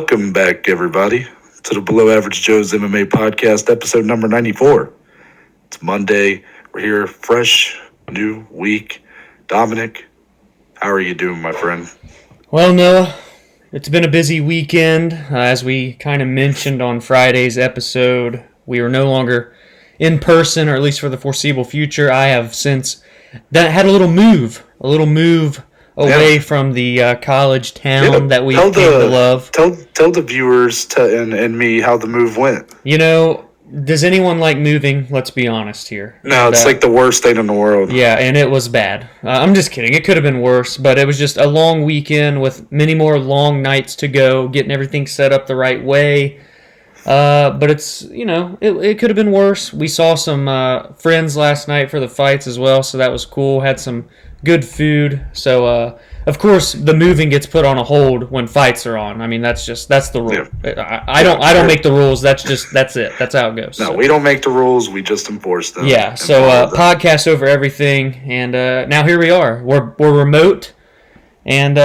Welcome back, everybody, to the Below Average Joe's MMA podcast, episode number 94. It's Monday. We're here, fresh, new week. Dominic, how are you doing, my friend? Well, Noah, it's been a busy weekend. As we kind of mentioned on Friday's episode, we are no longer in person, or at least for the foreseeable future. I have since had a little move away from the college town that we came to love. Tell the viewers and me how the move went. You know, does anyone like moving? Let's be honest here. No, it's like the worst thing in the world. Yeah, and it was bad. I'm just kidding. It could have been worse, but it was just a long weekend with many more long nights to go, getting everything set up the right way. But it's, it could have been worse. We saw some friends last night for the fights as well, so that was cool. Had some good food. So, of course, the moving gets put on a hold when fights are on. I mean, that's the rule. Yeah. I don't make the rules. That's it. That's how it goes. No, we don't make the rules. We just enforce them. Yeah. So, podcast over everything, and now here we are. We're remote, and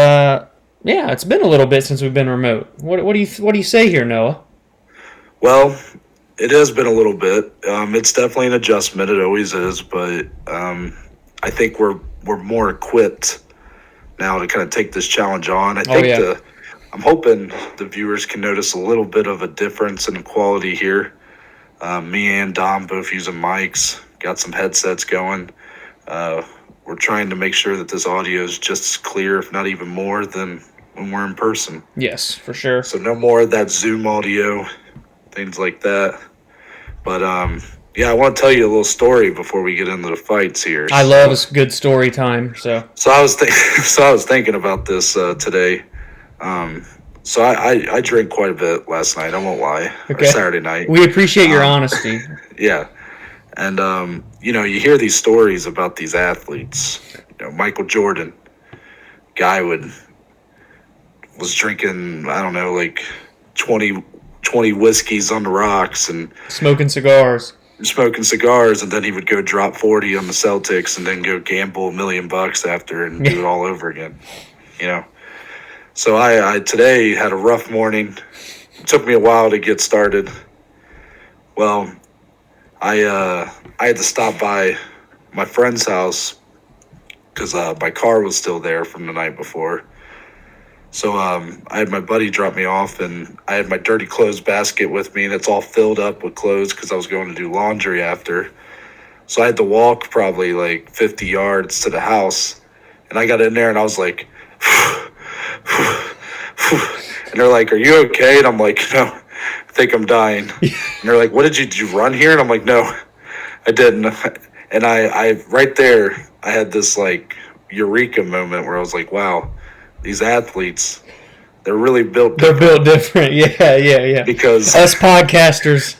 it's been a little bit since we've been remote. What do you say here, Noah? Well, it has been a little bit. It's definitely an adjustment. It always is, but I think we're more equipped now to kind of take this challenge on. I'm hoping the viewers can notice a little bit of a difference in the quality here. Me and Dom both using mics, got some headsets going. We're trying to make sure that this audio is just as clear, if not even more, than when we're in person. Yes, for sure. So no more of that Zoom audio, things like that. But I want to tell you a little story before we get into the fights here. I love a good story time. So I was thinking about this today. So I drank quite a bit last night. I won't lie. Okay. Or Saturday night. We appreciate your honesty. Yeah, and you hear these stories about these athletes. Michael Jordan, guy was drinking, I don't know, like 20 whiskeys on the rocks and smoking cigars, and then he would go drop 40 on the Celtics and then go gamble $1 million after and do it all over again. So I today had a rough morning. It took me a while to get started. Well, I had to stop by my friend's house because my car was still there from the night before. So I had my buddy drop me off, and I had my dirty clothes basket with me, and it's all filled up with clothes because I was going to do laundry after. So I had to walk probably like 50 yards to the house, and I got in there, and I was like, and they're like, "Are you okay?" And I'm like, "No, I think I'm dying." And they're like, "What did you run here?" And I'm like, "No, I didn't." And I right there, I had this like eureka moment where I was like, "Wow. These athletes, they're really built different." They're built different, yeah. Because us podcasters,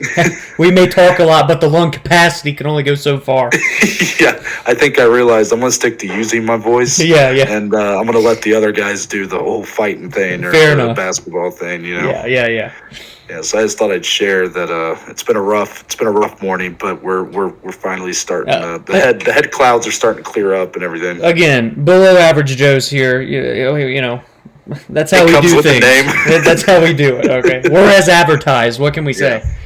we may talk a lot, but the lung capacity can only go so far. Yeah, I think I realized I'm going to stick to using my voice. Yeah. And I'm going to let the other guys do the whole fighting thing or the basketball thing, Yeah. Yeah, so I just thought I'd share that it's been a rough morning, but we're finally starting. The head clouds are starting to clear up and everything. Again, below average Joe's here. That's how we do things. That's how we do it. Okay, we're as advertised. What can we say? Yeah.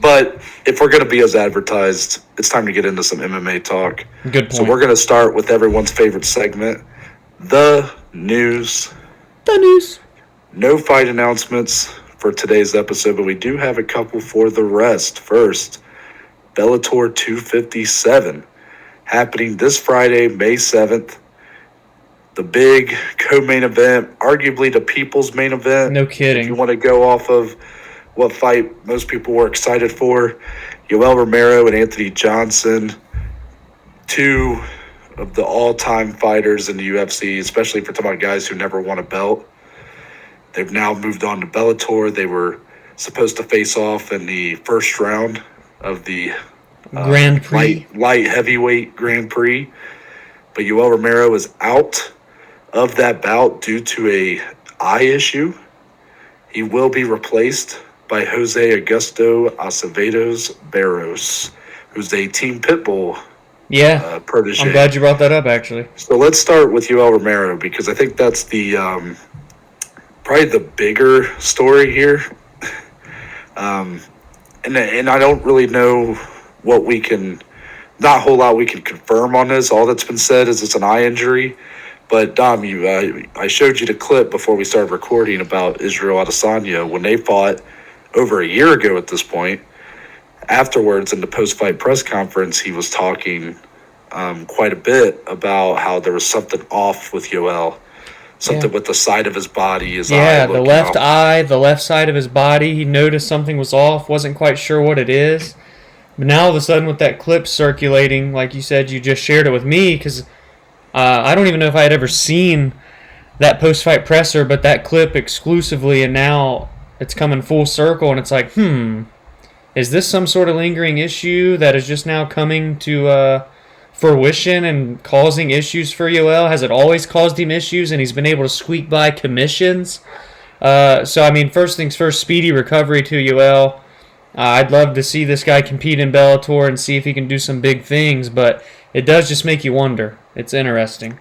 But if we're going to be as advertised, it's time to get into some MMA talk. Good point. So we're going to start with everyone's favorite segment, the news. The news. No fight announcements for today's episode, but we do have a couple for the rest. First, Bellator 257 happening this Friday, May 7th. The big co-main event, arguably the people's main event. No kidding. If you want to go off of what fight most people were excited for, Yoel Romero and Anthony Johnson, two of the all-time fighters in the UFC, especially for talking about guys who never won a belt. They've now moved on to Bellator. They were supposed to face off in the first round of the Grand Prix. light heavyweight Grand Prix. But Yoel Romero is out of that bout due to a eye issue. He will be replaced by Jose Augusto Acevedos Barros, who's a Team Pitbull protege. I'm glad you brought that up, actually. So let's start with Yoel Romero because I think that's the probably the bigger story here. And I don't really know what we can, not a whole lot we can confirm on this. All that's been said is it's an eye injury. But Dom, I showed you the clip before we started recording about Israel Adesanya when they fought over a year ago at this point. Afterwards, in the post-fight press conference, he was talking quite a bit about how there was something off with Yoel. Something with the side of his body, his eye. Yeah, the left eye, the left side of his body. He noticed something was off, wasn't quite sure what it is. But now all of a sudden with that clip circulating, like you said, you just shared it with me because I don't even know if I had ever seen that post-fight presser, but that clip exclusively, and now it's coming full circle, and it's like, is this some sort of lingering issue that is just now coming to fruition and causing issues for Yoel? Has it always caused him issues and he's been able to squeak by commissions? So, I mean, first things first, speedy recovery to Yoel. I'd love to see this guy compete in Bellator and see if he can do some big things, but it does just make you wonder. It's interesting.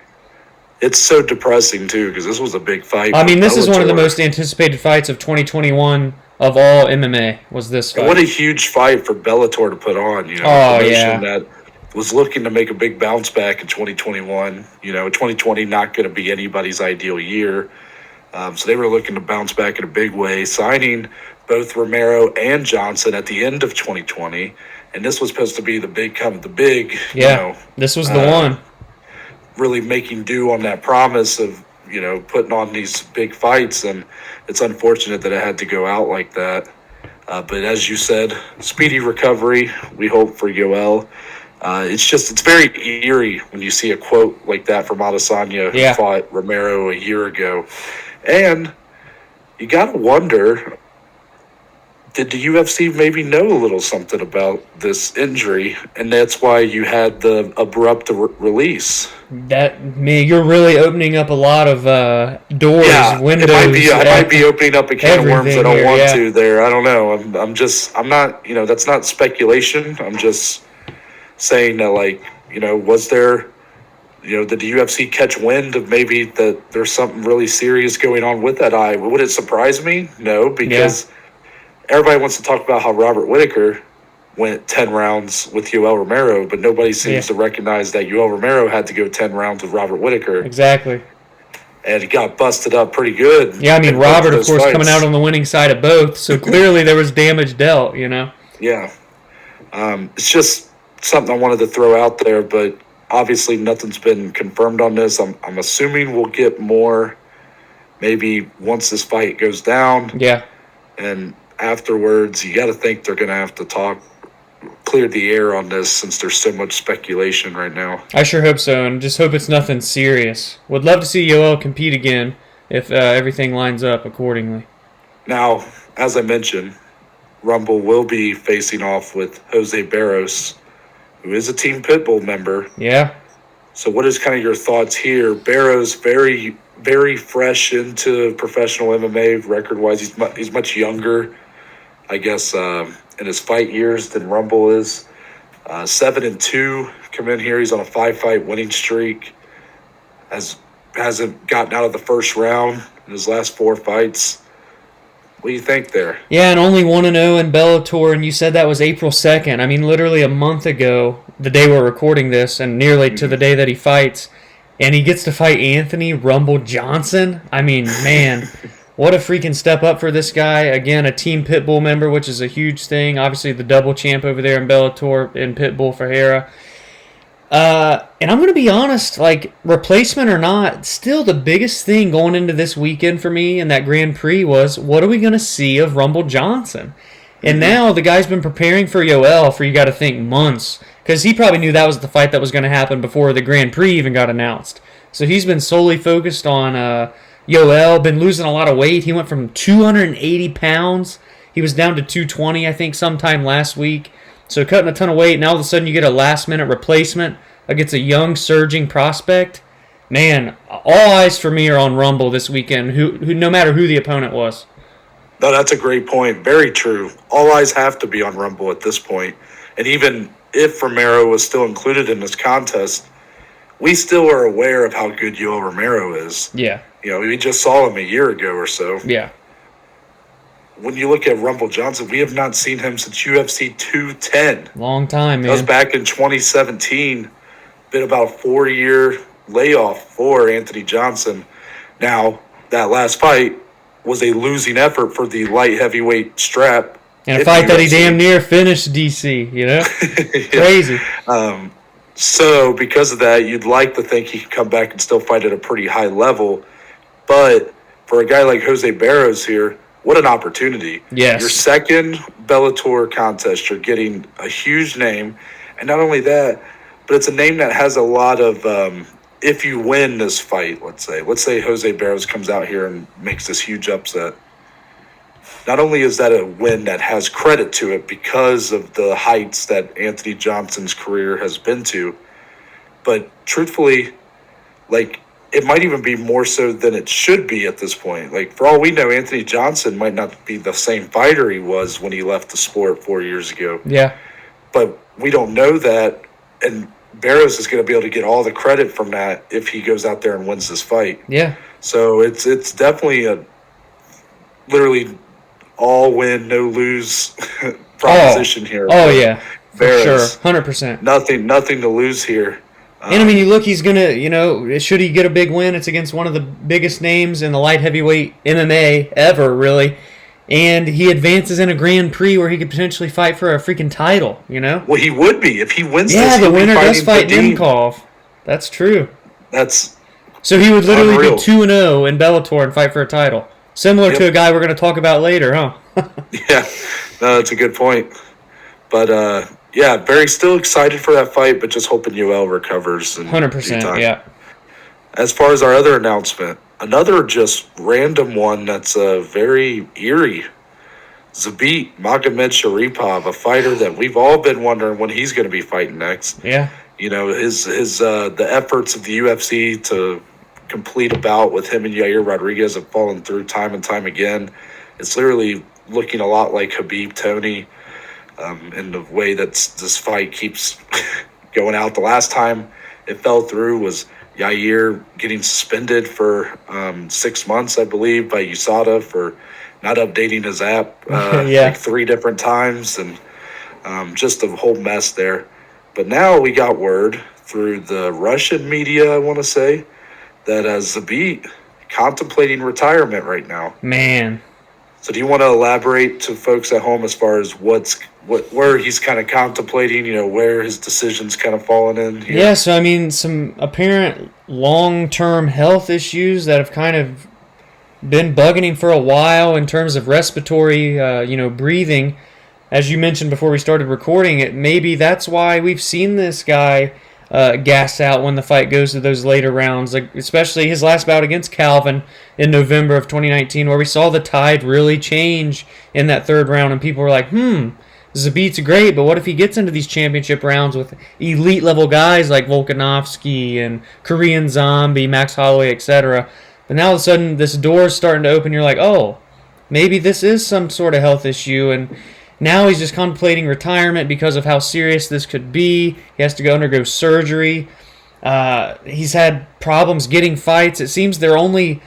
It's so depressing, too, because this was a big fight. I mean, this is one of the most anticipated fights of 2021 of all MMA, was this fight. And what a huge fight for Bellator to put on, a promotion that was looking to make a big bounce back in 2021. 2020 not going to be anybody's ideal year. So they were looking to bounce back in a big way, signing both Romero and Johnson at the end of 2020. And this was supposed to be the big, this was the one. Really making due on that promise of, putting on these big fights. And it's unfortunate that it had to go out like that. But as you said, speedy recovery, we hope, for Yoel. It's very eerie when you see a quote like that from Adesanya, who fought Romero a year ago. And you got to wonder, did the UFC maybe know a little something about this injury, and that's why you had the abrupt release? You're really opening up a lot of doors, windows. I might be opening up a can of worms I don't want to there. I don't know. I'm not, that's not speculation. I'm just saying that, was there, did the UFC catch wind of maybe that there's something really serious going on with that eye? Would it surprise me? No, because everybody wants to talk about how Robert Whittaker went 10 rounds with Yoel Romero, but nobody seems to recognize that Yoel Romero had to go 10 rounds with Robert Whittaker. Exactly. And he got busted up pretty good. Yeah, I mean, Robert, of course, coming out on the winning side of both, so clearly there was damage dealt, Yeah. It's just something I wanted to throw out there, but obviously nothing's been confirmed on this. I'm assuming we'll get more maybe once this fight goes down. Yeah. And afterwards, you got to think they're going to have to clear the air on this since there's so much speculation right now. I sure hope so, and just hope it's nothing serious. Would love to see Yoel compete again if everything lines up accordingly. Now, as I mentioned, Rumble will be facing off with Jose Barros, who is a Team Pitbull member. Yeah. So what is kind of your thoughts here? Barros, very, very fresh into professional MMA record-wise. He's much younger, I guess, in his fight years than Rumble is. 7-2, come in here. He's on a 5-fight winning streak. Hasn't gotten out of the first round in his last 4 fights. What do you think there? Yeah, and only 1-0 in Bellator, and you said that was April 2nd. I mean, literally a month ago, the day we're recording this, and nearly to the day that he fights, and he gets to fight Anthony Rumble Johnson. I mean, man, what a freaking step up for this guy. Again, a Team Pitbull member, which is a huge thing. Obviously, the double champ over there in Bellator in Pitbull Ferreira. And I'm going to be honest, replacement or not, still the biggest thing going into this weekend for me in that Grand Prix was, what are we going to see of Rumble Johnson? And now the guy's been preparing for Yoel for, you got to think, months. Because he probably knew that was the fight that was going to happen before the Grand Prix even got announced. So he's been solely focused on Yoel, been losing a lot of weight. He went from 280 pounds. He was down to 220, I think, sometime last week. So cutting a ton of weight. Now all of a sudden you get a last-minute replacement against a young, surging prospect. Man, all eyes for me are on Rumble this weekend, who no matter who the opponent was. No, that's a great point. Very true. All eyes have to be on Rumble at this point. And even if Romero was still included in this contest, we still are aware of how good Yoel Romero is. Yeah. We just saw him a year ago or so. Yeah. When you look at Rumble Johnson, we have not seen him since UFC 210. Long time, man. That was back in 2017. Been about a 4-year layoff for Anthony Johnson. Now, that last fight was a losing effort for the light heavyweight strap. And a fight that he damn near finished, DC, Yeah. Crazy. So, because of that, you'd like to think he could come back and still fight at a pretty high level. But for a guy like Jose Barros here, what an opportunity. Yes. Your second Bellator contest, you're getting a huge name. And not only that, but it's a name that has a lot of, if you win this fight, let's say Jose Barros comes out here and makes this huge upset. Not only is that a win that has credit to it because of the heights that Anthony Johnson's career has been to, but truthfully, it might even be more so than it should be at this point. For all we know, Anthony Johnson might not be the same fighter he was when he left the sport 4 years ago. Yeah. But we don't know that, and Barros is going to be able to get all the credit from that if he goes out there and wins this fight. Yeah. So it's definitely a literally all win, no lose proposition here. Oh, yeah. Barros, for sure. 100%. Nothing to lose here. And you look, he's going to, should he get a big win, it's against one of the biggest names in the light heavyweight MMA ever, really. And he advances in a Grand Prix where he could potentially fight for a freaking title, Well, he would be. If he wins this, the winner does fight Nemkov. That's true. So he would literally unreal. be 2-0 in Bellator and fight for a title. Similar to a guy we're going to talk about later, huh? Yeah, no, that's a good point. But, very still excited for that fight, but just hoping Yoel recovers. 100%, yeah. As far as our other announcement, another just random one that's very eerie. Zabit Magomedsharipov, a fighter that we've all been wondering when he's going to be fighting next. Yeah. His the efforts of the UFC to complete a bout with him and Yair Rodriguez have fallen through time and time again. It's literally looking a lot like Khabib Tony in the way that this fight keeps going out. The last time it fell through was Yair getting suspended for 6 months, I believe, by USADA for not updating his app 3 different times, and just a whole mess there. But now we got word through the Russian media, I want to say, that Zabit contemplating retirement right now. Man. So do you want to elaborate to folks at home as far as where he's kind of contemplating, where his decision's kind of fallen in here? Yeah, so some apparent long-term health issues that have kind of been bugging him for a while in terms of respiratory, breathing. As you mentioned before we started recording it, maybe that's why we've seen this guy gas out when the fight goes to those later rounds, especially his last bout against Calvin in November of 2019, where we saw the tide really change in that third round, and people were like, Zabit's great, but what if he gets into these championship rounds with elite level guys like Volkanovski and Korean Zombie, Max Holloway, etc.? But now all of a sudden this door is starting to open. You're like, oh, maybe this is some sort of health issue, and now he's just contemplating retirement because of how serious this could be. He has to go undergo surgery. He's had problems getting fights. It seems they're only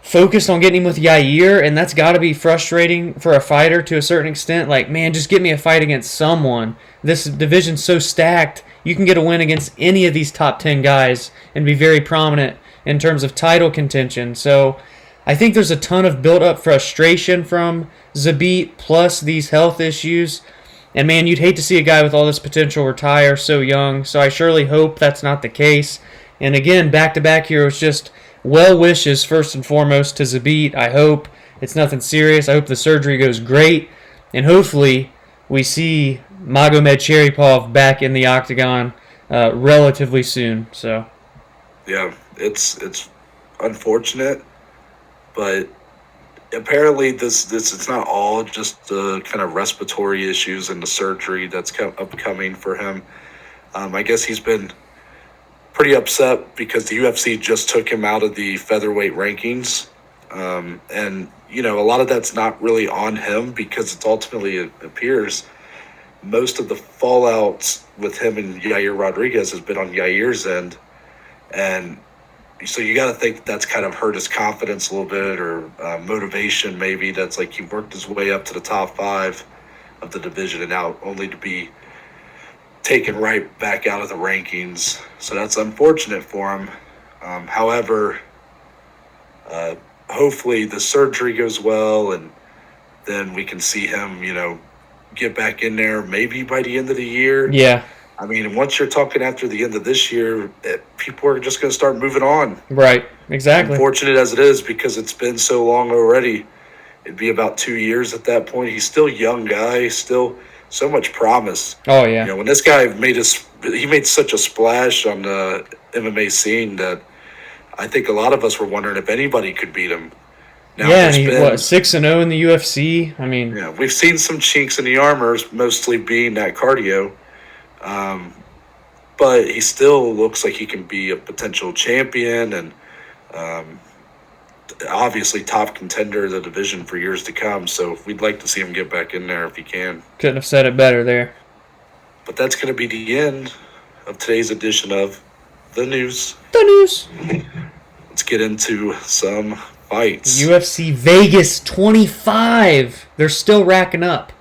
focused on getting him with Yair, and that's got to be frustrating for a fighter to a certain extent. Man, just get me a fight against someone. This division's so stacked. You can get a win against any of these top 10 guys and be very prominent in terms of title contention. So I think there's a ton of built-up frustration from Zabit, plus these health issues. And man, you'd hate to see a guy with all this potential retire so young, so I surely hope that's not the case. And again, back-to-back here, it's just well wishes first and foremost to Zabit. I hope it's nothing serious. I hope the surgery goes great. And hopefully we see Magomedsharipov back in the octagon relatively soon. So yeah, it's unfortunate, but apparently this it's not all just the kind of respiratory issues and the surgery that's upcoming for him. I guess he's been pretty upset because the UFC just took him out of the featherweight rankings, and a lot of that's not really on him because it's ultimately, it appears, most of the fallout with him and Yair Rodriguez has been on Yair's end, and So you got to think that's kind of hurt his confidence a little bit, or motivation maybe. That's like he worked his way up to the top 5 of the division and now only to be taken right back out of the rankings. So that's unfortunate for him. However, hopefully the surgery goes well, and then we can see him, get back in there maybe by the end of the year. Yeah. I mean, once you're talking after the end of this year, people are just going to start moving on. Right. Exactly. Unfortunate as it is, because it's been so long already. It'd be about 2 years at that point. He's still a young guy, still so much promise. Oh, yeah. When this guy made such a splash on the MMA scene that I think a lot of us were wondering if anybody could beat him. Now, yeah, and 6-0 in the UFC? I mean... Yeah, we've seen some chinks in the armor, mostly being that cardio. But he still looks like he can be a potential champion and obviously top contender of the division for years to come. So we'd like to see him get back in there if he can. Couldn't have said it better there. But that's going to be the end of today's edition of The News. The News. Let's get into some fights. UFC Vegas 25. They're still racking up.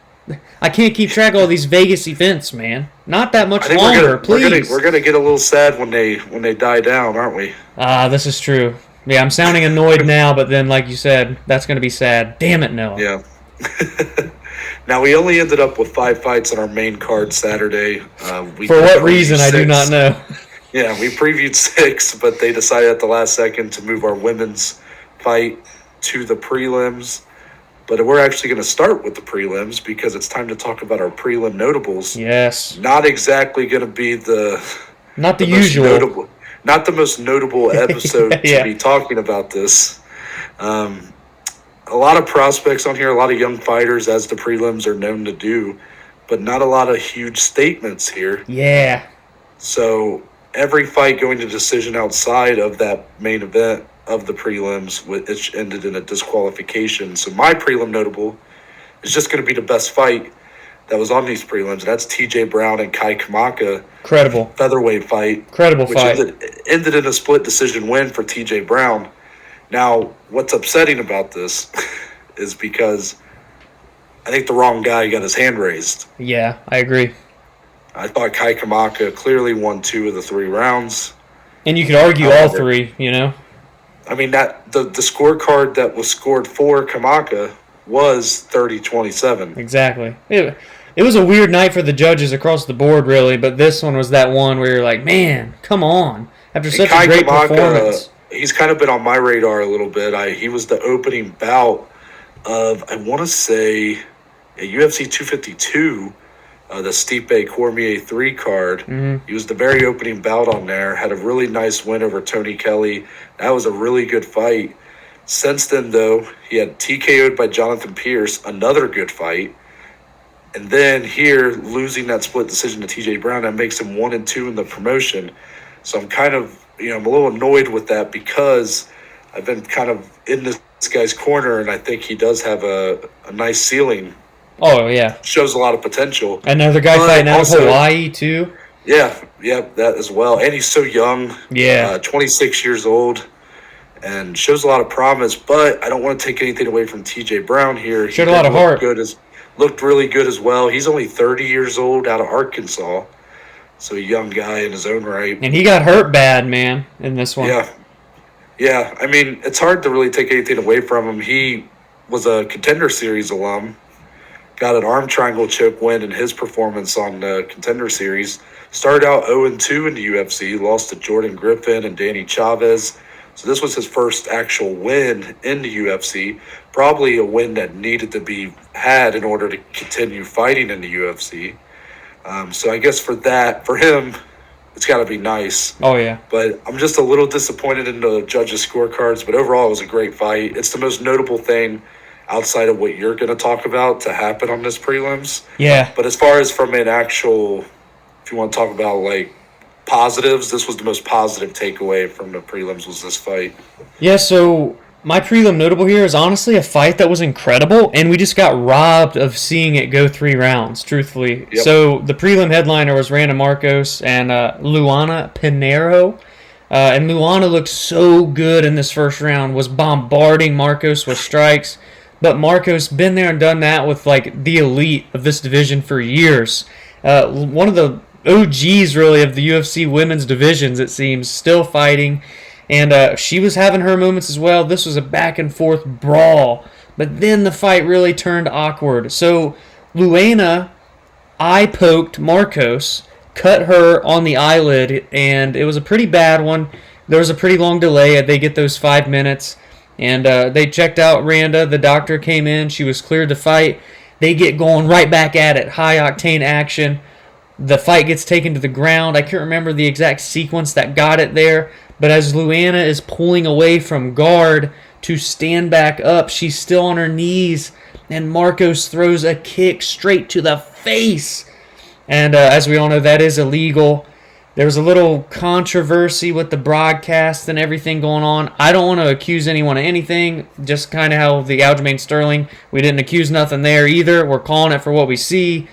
I can't keep track of all these Vegas events, man. Not that much longer, please. We're gonna get a little sad when they die down, aren't we? This is true. Yeah, I'm sounding annoyed now, but then, like you said, that's gonna be sad. Damn it, Noah. Yeah. Now, we only ended up with 5 fights on our main card Saturday. For what reason, I do not know. Yeah, we previewed 6, but they decided at the last second to move our women's fight to the prelims. But we're actually going to start with the prelims because it's time to talk about our prelim notables. Yes. Not exactly going to be not the usual. Not the most notable episode to be talking about this. A lot of prospects on here, a lot of young fighters, as the prelims are known to do, but not a lot of huge statements here. Yeah. So every fight going to decision outside of that main event of the prelims, which ended in a disqualification. So my prelim notable is just going to be the best fight that was on these prelims. And that's TJ Brown and Kai Kamaka. Credible. Featherweight fight. Credible fight. Ended in a split decision win for TJ Brown. Now, what's upsetting about this is because I think the wrong guy got his hand raised. Yeah, I agree. I thought Kai Kamaka clearly won 2 of the 3 rounds. And you could argue all 3, I mean, that the scorecard that was scored for Kamaka was 30-27. Exactly. It was a weird night for the judges across the board, really, but this one was that one where you're like, man, come on. After such a great performance. He's kind of been on my radar a little bit. He was the opening bout of, I want to say, a UFC 252, the Stipe Cormier 3 card. Mm-hmm. He was the very opening bout on there, had a really nice win over Tony Kelly. That was a really good fight. Since then, though, he had TKO'd by Jonathan Pierce, another good fight. And then here, losing that split decision to TJ Brown, that makes him 1-2 in the promotion. So I'm kind of, I'm a little annoyed with that because I've been kind of in this guy's corner, and I think he does have a nice ceiling. Oh, yeah. Shows a lot of potential. Another guy fighting out of Hawaii, too. Yeah, that as well. And he's so young. Yeah. 26 years old. And shows a lot of promise, but I don't want to take anything away from TJ Brown here. Showed a lot of heart. Looked really good as well. He's only 30 years old, out of Arkansas. So a young guy in his own right. And he got hurt bad, man, in this one. Yeah. I mean, it's hard to really take anything away from him. He was a Contender Series alum. Got an arm triangle choke win in his performance on the Contender Series. Started out 0-2 in the UFC. Lost to Jordan Griffin and Danny Chavez. So this was his first actual win in the UFC. Probably a win that needed to be had in order to continue fighting in the UFC. So I guess for him, it's got to be nice. Oh, yeah. But I'm just a little disappointed in the judges' scorecards. But overall, it was a great fight. It's the most notable thing outside of what you're going to talk about to happen on this prelims. Yeah. But as far as from an actual, if you want to talk about, like, positives, this was the most positive takeaway from the prelims was this fight. Yeah, so my prelim notable here is honestly a fight that was incredible, and we just got robbed of seeing it go 3 rounds, truthfully. Yep. So the prelim headliner was Randa Marcos and Luana Pinheiro. And Luana looked so good in this first round, was bombarding Marcos with strikes. But Marcos been there and done that with like the elite of this division for years. One of the OGs really of the UFC women's divisions, it seems, still fighting. And she was having her moments as well. This was a back and forth brawl. But then the fight really turned awkward. So Luana eye poked Marcos, cut her on the eyelid, and it was a pretty bad one. There was a pretty long delay. They get those 5 minutes. And they checked out Randa. The doctor came in. She was cleared to fight. They get going right back at it. High-octane action. The fight gets taken to the ground. I can't remember the exact sequence that got it there. But as Luana is pulling away from guard to stand back up, she's still on her knees. And Marcos throws a kick straight to the face. And as we all know, that is illegal. There was a little controversy with the broadcast and everything going on. I don't want to accuse anyone of anything. Just kind of how the Aljamain Sterling, we didn't accuse nothing there either. We're calling it for what we see.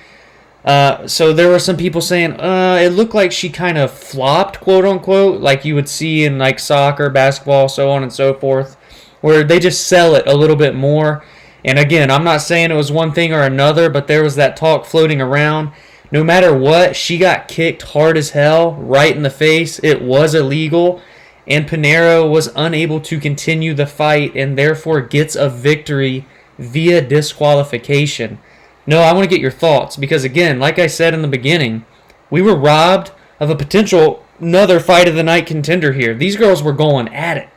So there were some people saying, it looked like she kind of flopped, quote unquote, like you would see in like soccer, basketball, so on and so forth, where they just sell it a little bit more. And again, I'm not saying it was one thing or another, but there was that talk floating around. No matter what, she got kicked hard as hell, right in the face. It was illegal, and Pinheiro was unable to continue the fight and therefore gets a victory via disqualification. No, I want to get your thoughts because, again, like I said in the beginning, we were robbed of a potential another fight of the night contender here. These girls were going at it.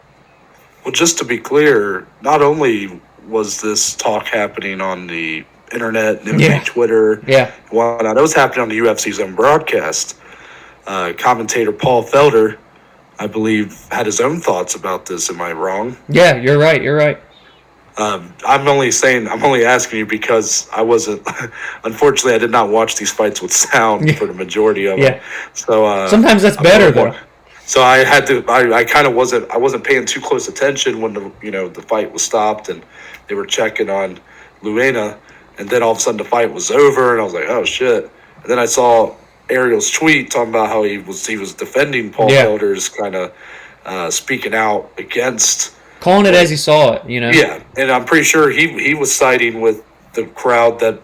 Well, just to be clear, not only was this talk happening on the internet, MMA, Twitter, whatnot. It was happening on the UFC's own broadcast. Commentator Paul Felder, I believe, had his own thoughts about this. Am I wrong? Yeah, you're right. You're right. I'm only asking you because I wasn't. Unfortunately, I did not watch these fights with sound for the majority of them. So sometimes that's better though. So I had to. I kind of wasn't. I wasn't paying too close attention when the fight was stopped and they were checking on Luana. And then all of a sudden the fight was over, and I was like, "Oh shit!" And then I saw Ariel's tweet talking about how he was defending Paul Felder's kind of speaking out against, calling it as he saw it, Yeah, and I'm pretty sure he was siding with the crowd that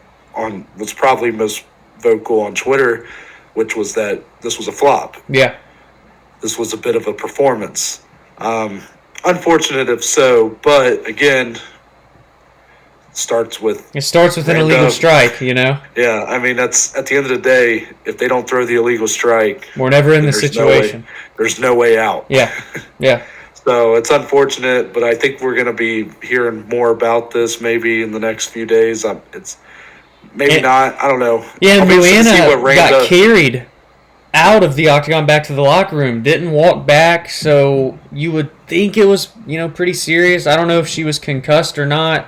was probably most vocal on Twitter, which was that this was a flop. Yeah, this was a bit of a performance. Unfortunate if so, but again. It starts with an illegal strike, Yeah, I mean, that's at the end of the day, if they don't throw the illegal strike, we're never in this situation. There's no way out. Yeah. So it's unfortunate, but I think we're going to be hearing more about this maybe in the next few days. It's maybe not. I don't know. Yeah, and Luana got carried out of the octagon back to the locker room. Didn't walk back, so you would think it was pretty serious. I don't know if she was concussed or not.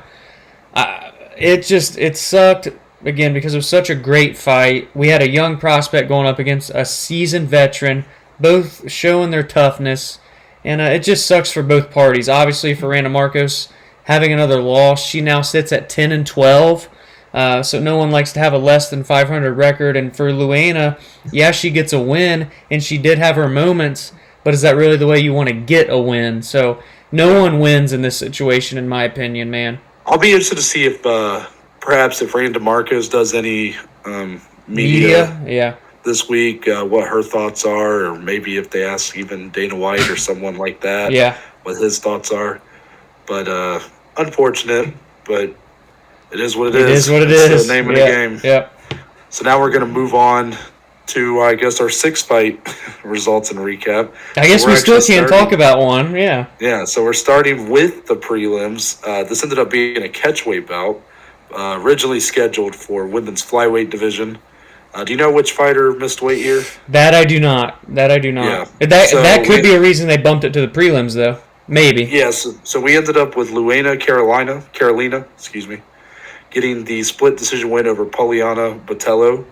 It sucked, again, because it was such a great fight. We had a young prospect going up against a seasoned veteran, both showing their toughness, and it just sucks for both parties. Obviously, for Randa Marcos, having another loss, she now sits at 10-12, so no one likes to have a less than 500 record, and for Luana, she gets a win, and she did have her moments, but is that really the way you want to get a win? So no one wins in this situation, in my opinion, man. I'll be interested to see if perhaps if Randa Marcos does any media this week, what her thoughts are, or maybe if they ask even Dana White or someone like that, what his thoughts are. But unfortunate, but it is what it is. It is what it is. It's the name of the game. Yeah. So now we're going to move on to, I guess, our sixth fight results and recap. I guess we still can't talk about one, Yeah, so we're starting with the prelims. This ended up being a catchweight bout, originally scheduled for women's flyweight division. Do you know which fighter missed weight here? That I do not. Yeah. That could be a reason they bumped it to the prelims, though. Maybe. Yes. So we ended up with Luana Carolina, getting the split decision win over Poliana Botelho.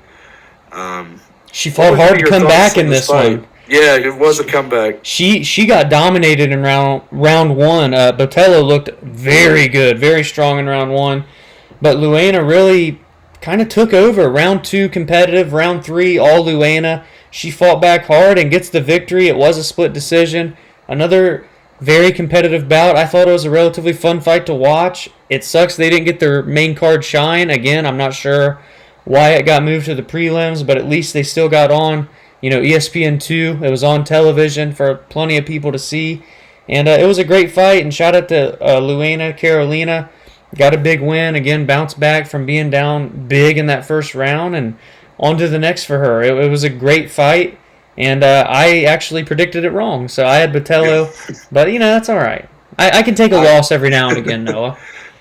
She fought hard to come back in this one. Yeah, it was a comeback. She got dominated in round one. Botelho looked very good, very strong in round one. But Luana really kind of took over. Round two competitive, round three all Luana. she fought back hard and gets the victory. It was a split decision. Another very competitive bout. I thought it was a relatively fun fight to watch. It sucks they didn't get their main card shine. Again, I'm not sure why it got moved to the prelims, but at least they still got on, ESPN2. It was on television for plenty of people to see. And it was a great fight, and shout out to Luana Carolina. Got a big win. Again, bounced back from being down big in that first round, and on to the next for her. It was a great fight, and I actually predicted it wrong. So I had Botello, but, that's all right. I can take a loss every now and again, Noah.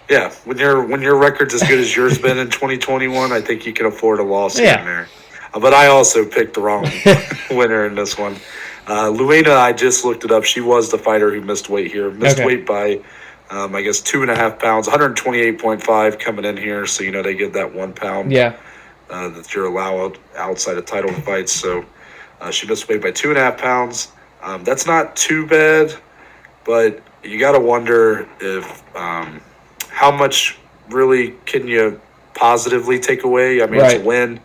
Yeah, when your record's as good as yours been in 2021, I think you can afford a loss here and there. But I also picked the wrong winner in this one. Luana, I just looked it up. She was the fighter who missed weight here. Missed weight by, I guess, 2.5 pounds, 128.5 coming in here. So, they give that 1 pound that you're allowed outside of title fights. So she missed weight by 2.5 pounds. That's not too bad, but you got to wonder if how much really can you positively take away? I mean, it's a win.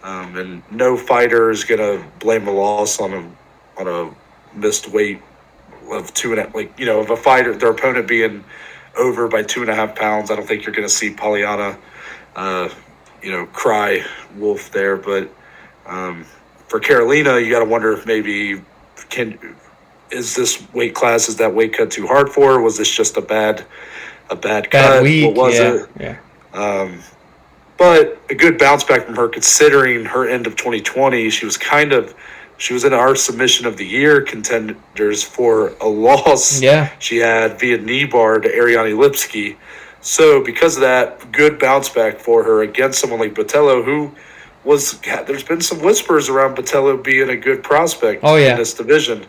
And no fighter is going to blame a loss on a missed weight of 2.5, of a fighter, their opponent being over by 2.5 pounds. I don't think you're going to see Polyana, cry wolf there. But for Carolina, you got to wonder if maybe is this weight class, is that weight cut too hard for her? Was this just a bad cut? Week, what was it? Yeah. But a good bounce back from her, considering her end of 2020. She was in our submission of the year contenders for a loss. Yeah. She had via knee bar to Ariane Lipsky. So because of that, good bounce back for her against someone like Botello, who there's been some whispers around Botello being a good prospect in this division.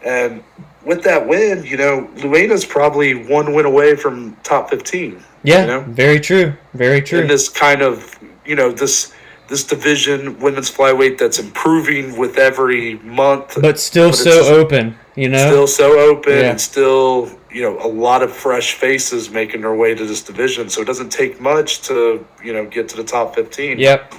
And with that win, Luana's probably one win away from top 15. Yeah, very true. Very true. In this kind of, this division, women's flyweight, that's improving with every month. But still open, Still so open and still, a lot of fresh faces making their way to this division. So it doesn't take much to, get to the top 15. Yep.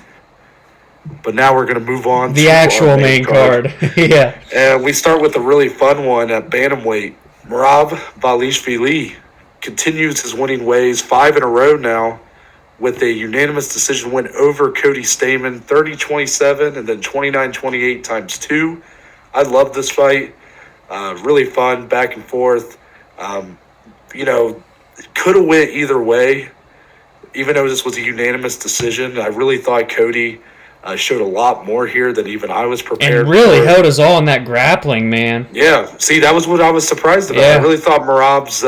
But now we're going to move on to the actual main card. Yeah. And we start with a really fun one at bantamweight. Merab Dvalishvili continues his winning ways, 5 in a row now, with a unanimous decision win over Cody Stamann, 30-27 and then 29-28 times 2. I love this fight. Really fun, back and forth. Could have went either way, even though this was a unanimous decision. I really thought Cody showed a lot more here than even I was prepared and really held us all in that grappling, man. Yeah, see, that was what I was surprised about. I really thought Merab's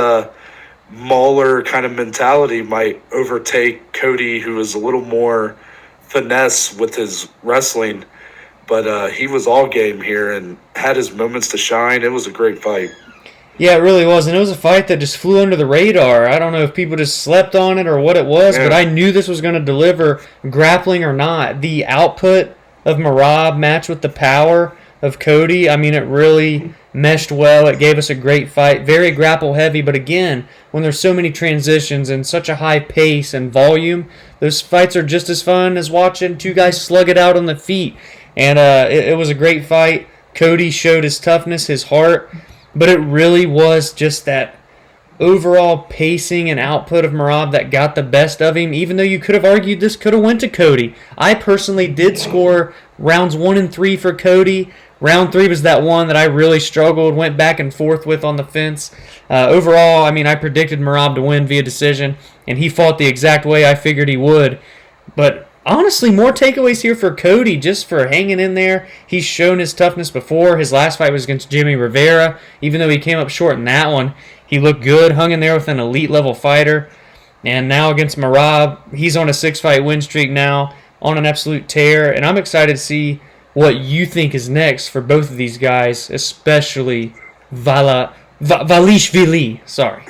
mauler kind of mentality might overtake Cody, who was a little more finesse with his wrestling. But he was all game here and had his moments to shine. It was a great fight. Yeah, it really was. And it was a fight that just flew under the radar. I don't know if people just slept on it or what it was, but I knew this was going to deliver, grappling or not. The output of Merab matched with the power of Cody. I mean, it really meshed well. It gave us a great fight. Very grapple heavy, but again, when there's so many transitions and such a high pace and volume, those fights are just as fun as watching two guys slug it out on the feet. And it was a great fight. Cody showed his toughness, his heart, but it really was just that overall pacing and output of Merab that got the best of him, even though you could have argued this could have went to Cody. I personally did score rounds 1 and 3 for Cody. Round 3 was that one that I really struggled, went back and forth with on the fence. Overall, I mean, I predicted Merab to win via decision, and he fought the exact way I figured he would. But honestly, more takeaways here for Cody, just for hanging in there. He's shown his toughness before. His last fight was against Jimmy Rivera. Even though he came up short in that one, he looked good, hung in there with an elite-level fighter. And now against Merab, he's on a 6-fight win streak now, on an absolute tear. And I'm excited to see what you think is next for both of these guys, especially Dvalishvili. Sorry.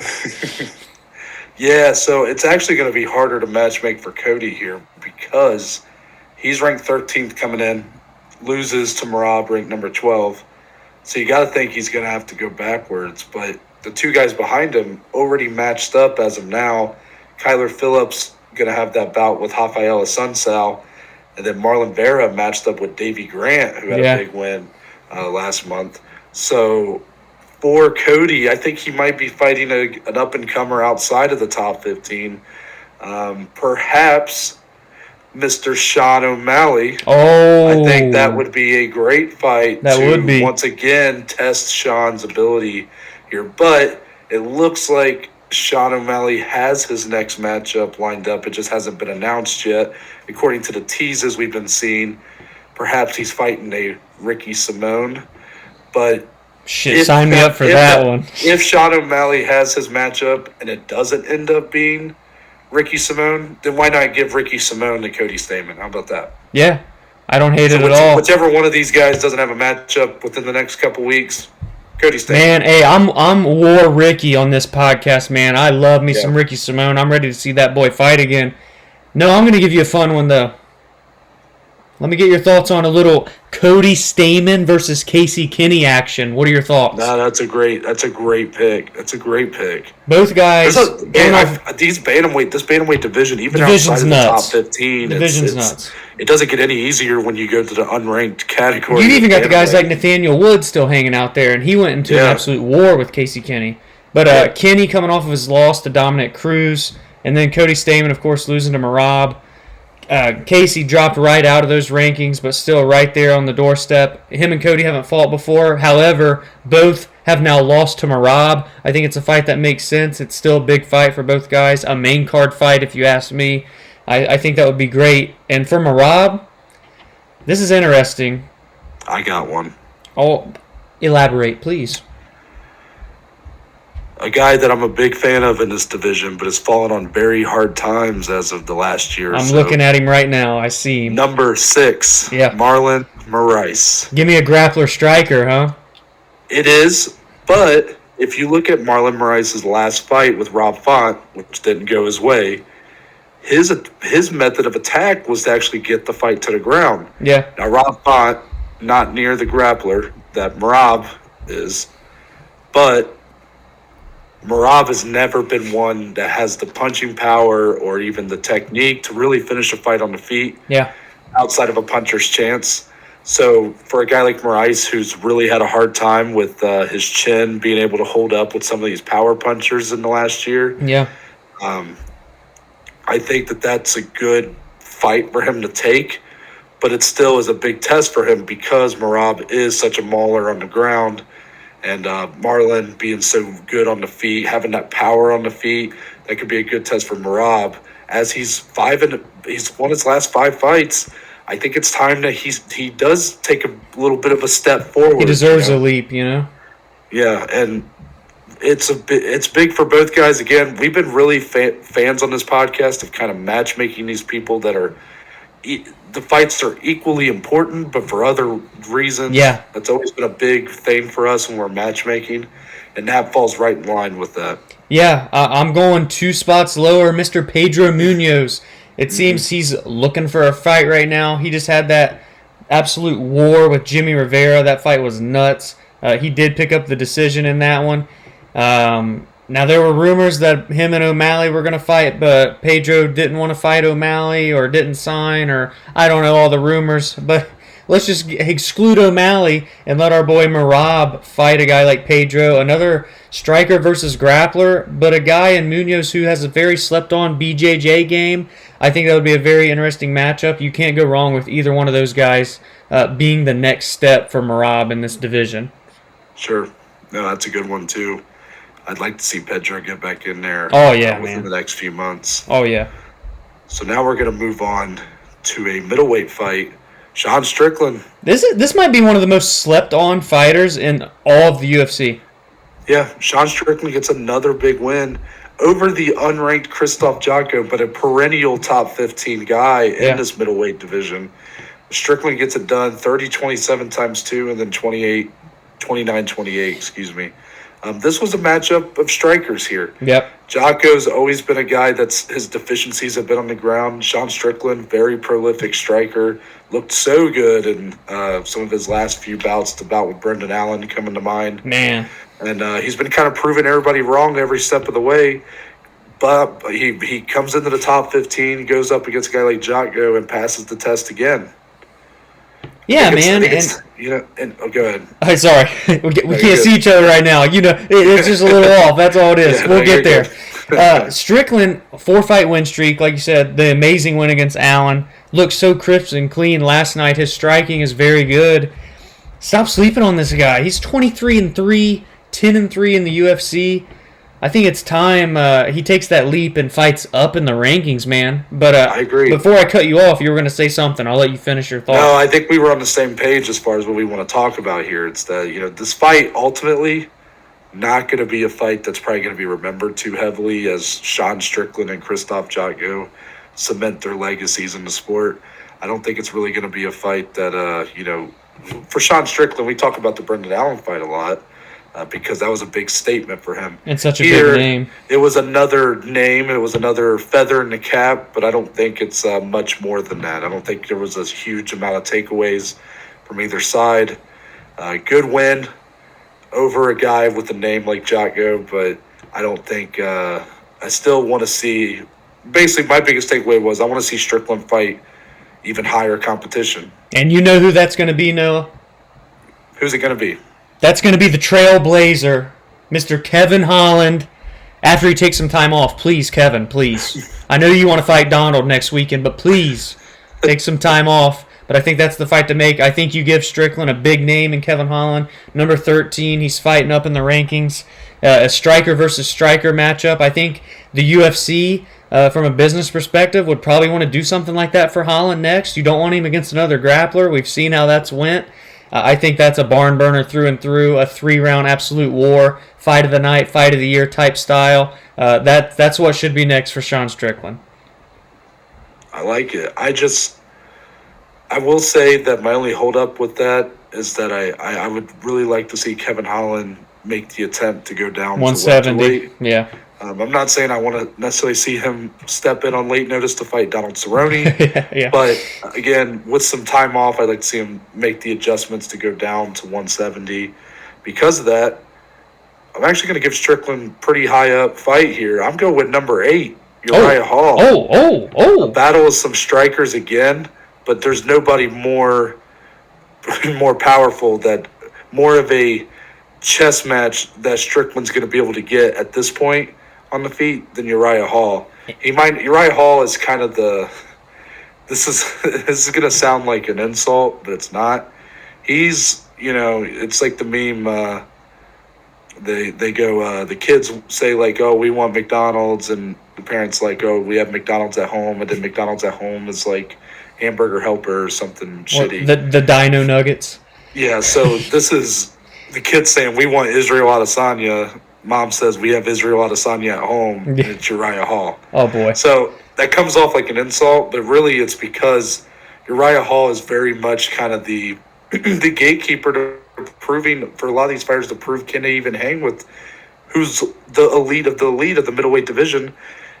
Yeah, so it's actually going to be harder to matchmake for Cody here because he's ranked 13th coming in, loses to Merab, ranked number 12. So you got to think he's going to have to go backwards. But the two guys behind him already matched up as of now. Kyler Phillips going to have that bout with Rafael Assunção. And then Marlon Vera matched up with Davey Grant, who had a big win last month. So for Cody, I think he might be fighting an up-and-comer outside of the top 15. Perhaps Mr. Sean O'Malley. Oh. I think that would be a great fight once again test Sean's ability here. But it looks like Sean O'Malley has his next matchup lined up. It just hasn't been announced yet. According to the teases we've been seeing, perhaps he's fighting a Ricky Simone. But sign me up for that one. If Sean O'Malley has his matchup and it doesn't end up being Ricky Simone, then why not give Ricky Simone to Cody Stamann? How about that? Yeah, I don't hate it at all. Whichever one of these guys doesn't have a matchup within the next couple weeks, Cody Stamann. Man, hey, I'm War Ricky on this podcast, man. I love me some Ricky Simone. I'm ready to see that boy fight again. No, I'm going to give you a fun one, though. Let me get your thoughts on a little Cody Stamann versus Casey Kinney action. What are your thoughts? No, that's a great pick. That's a great pick. Both guys. This bantamweight division, even outside of the top 15, division's nuts. It doesn't get any easier when you go to the unranked category. You even got the guys like Nathaniel Wood still hanging out there, and he went into an absolute war with Casey Kinney. But Kinney coming off of his loss to Dominick Reyes, and then Cody Stamann, of course, losing to Merab. Casey dropped right out of those rankings, but still right there on the doorstep. Him and Cody haven't fought before. However, both have now lost to Merab. I think it's a fight that makes sense. It's still a big fight for both guys. A main card fight, if you ask me. I think that would be great. And for Merab, this is interesting. I got one. Oh, elaborate, please. A guy that I'm a big fan of in this division, but has fallen on very hard times as of the last year. I'm looking at him right now. I see him. Number 6, Marlon Moraes. Give me a grappler striker, huh? It is, but if you look at Marlon Moraes' last fight with Rob Font, which didn't go his way, his method of attack was to actually get the fight to the ground. Yeah. Now, Rob Font, not near the grappler that Merab is, but Merab has never been one that has the punching power or even the technique to really finish a fight on the feet outside of a puncher's chance. So for a guy like Moraes, who's really had a hard time with his chin being able to hold up with some of these power punchers in the last year, I think that that's a good fight for him to take, but it still is a big test for him because Merab is such a mauler on the ground. And Marlon being so good on the feet, having that power on the feet, that could be a good test for Merab. As he's won his last 5 fights, I think it's time that he does take a little bit of a step forward. He deserves a leap, you know? Yeah, and it's big for both guys. Again, we've been really fans on this podcast of kind of matchmaking these people that are the fights are equally important, but for other reasons. Yeah. That's always been a big thing for us when we're matchmaking, and that falls right in line with that. Yeah, I'm going 2 spots lower, Mr. Pedro Munoz. It seems he's looking for a fight right now. He just had that absolute war with Jimmy Rivera. That fight was nuts. He did pick up the decision in that one. Now, there were rumors that him and O'Malley were going to fight, but Pedro didn't want to fight O'Malley or didn't sign, or I don't know all the rumors. But let's just exclude O'Malley and let our boy Merab fight a guy like Pedro, another striker versus grappler, but a guy in Munoz who has a very slept-on BJJ game. I think that would be a very interesting matchup. You can't go wrong with either one of those guys being the next step for Merab in this division. Sure. No, that's a good one, too. I'd like to see Pedro get back in there within the next few months. Oh, yeah. So now we're going to move on to a middleweight fight. Sean Strickland. This might be one of the most slept-on fighters in all of the UFC. Yeah, Sean Strickland gets another big win over the unranked Krzysztof Jotko, but a perennial top 15 guy in this middleweight division. Strickland gets it done 30-27 times 2 and then 29-28, excuse me. This was a matchup of strikers here. Yep. Jocko's always been a guy that's his deficiencies have been on the ground. Sean Strickland, very prolific striker, looked so good in some of his last few bouts. The bout with Brendan Allen coming to mind. Man. And he's been kind of proving everybody wrong every step of the way. but he comes into the top 15, goes up against a guy like Jotko and passes the test again. Yeah, man. Go ahead. I'm sorry. We can't see each other right now. It's just a little off. That's all it is. Yeah, we'll get there. Strickland, 4-fight win streak. Like you said, the amazing win against Allen. Looked so crisp and clean last night. His striking is very good. Stop sleeping on this guy. He's 23-3, 10-3 in the UFC. I think it's time he takes that leap and fights up in the rankings, man. But I agree. Before I cut you off, you were going to say something. I'll let you finish your thought. No, I think we were on the same page as far as what we want to talk about here. It's that, this fight ultimately not going to be a fight that's probably going to be remembered too heavily as Sean Strickland and Krzysztof Jotko cement their legacies in the sport. I don't think it's really going to be a fight that, for Sean Strickland, we talk about the Brendan Allen fight a lot. Because that was a big statement for him. And such a big name. It was another name. It was another feather in the cap, but I don't think it's much more than that. I don't think there was a huge amount of takeaways from either side. Good win over a guy with a name like Jotko, but I don't think I still want to see. Basically, my biggest takeaway was I want to see Strickland fight even higher competition. And you know who that's going to be, Noah? Who's it going to be? That's going to be the trailblazer, Mr. Kevin Holland, after he takes some time off. Please, Kevin, please. I know you want to fight Donald next weekend, but please take some time off. But I think that's the fight to make. I think you give Strickland a big name in Kevin Holland. Number 13, he's fighting up in the rankings. A striker versus striker matchup. I think the UFC, from a business perspective, would probably want to do something like that for Holland next. You don't want him against another grappler. We've seen how that's went. I think that's a barn burner through and through, a 3-round absolute war, fight of the night, fight of the year type style. That's what should be next for Sean Strickland. I like it. I will say that my only holdup with that is that I would really like to see Kevin Holland make the attempt to go down 170. To welterweight. Yeah. I'm not saying I want to necessarily see him step in on late notice to fight Donald Cerrone. Yeah. But, again, with some time off, I'd like to see him make the adjustments to go down to 170. Because of that, I'm actually going to give Strickland pretty high up fight here. I'm going with number 8, Uriah Hall. Oh. A battle with some strikers again, but there's nobody more powerful, that more of a chess match that Strickland's going to be able to get at this point on the feet than Uriah Hall. Uriah Hall is kind of this is going to sound like an insult, but it's not. He's, it's like the meme, they go, the kids say like, oh, we want McDonald's, and the parents like, oh, we have McDonald's at home, and then McDonald's at home is like Hamburger Helper or something shitty. The Dino Nuggets. Yeah, so this is the kids saying, we want Israel Adesanya. Mom says, we have Israel Adesanya at home, and it's Uriah Hall. Oh, boy. So that comes off like an insult, but really it's because Uriah Hall is very much kind of the gatekeeper to proving, for a lot of these fighters to prove, can they even hang with who's the elite of the middleweight division.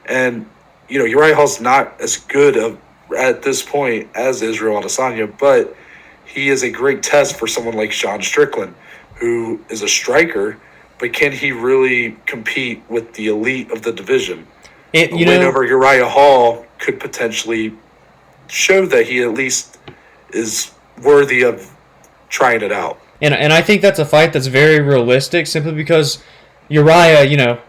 And, Uriah Hall's not as good at this point as Israel Adesanya, but he is a great test for someone like Sean Strickland, who is a striker, but can he really compete with the elite of the division? A win over Uriah Hall could potentially show that he at least is worthy of trying it out. And I think that's a fight that's very realistic, simply because Uriah,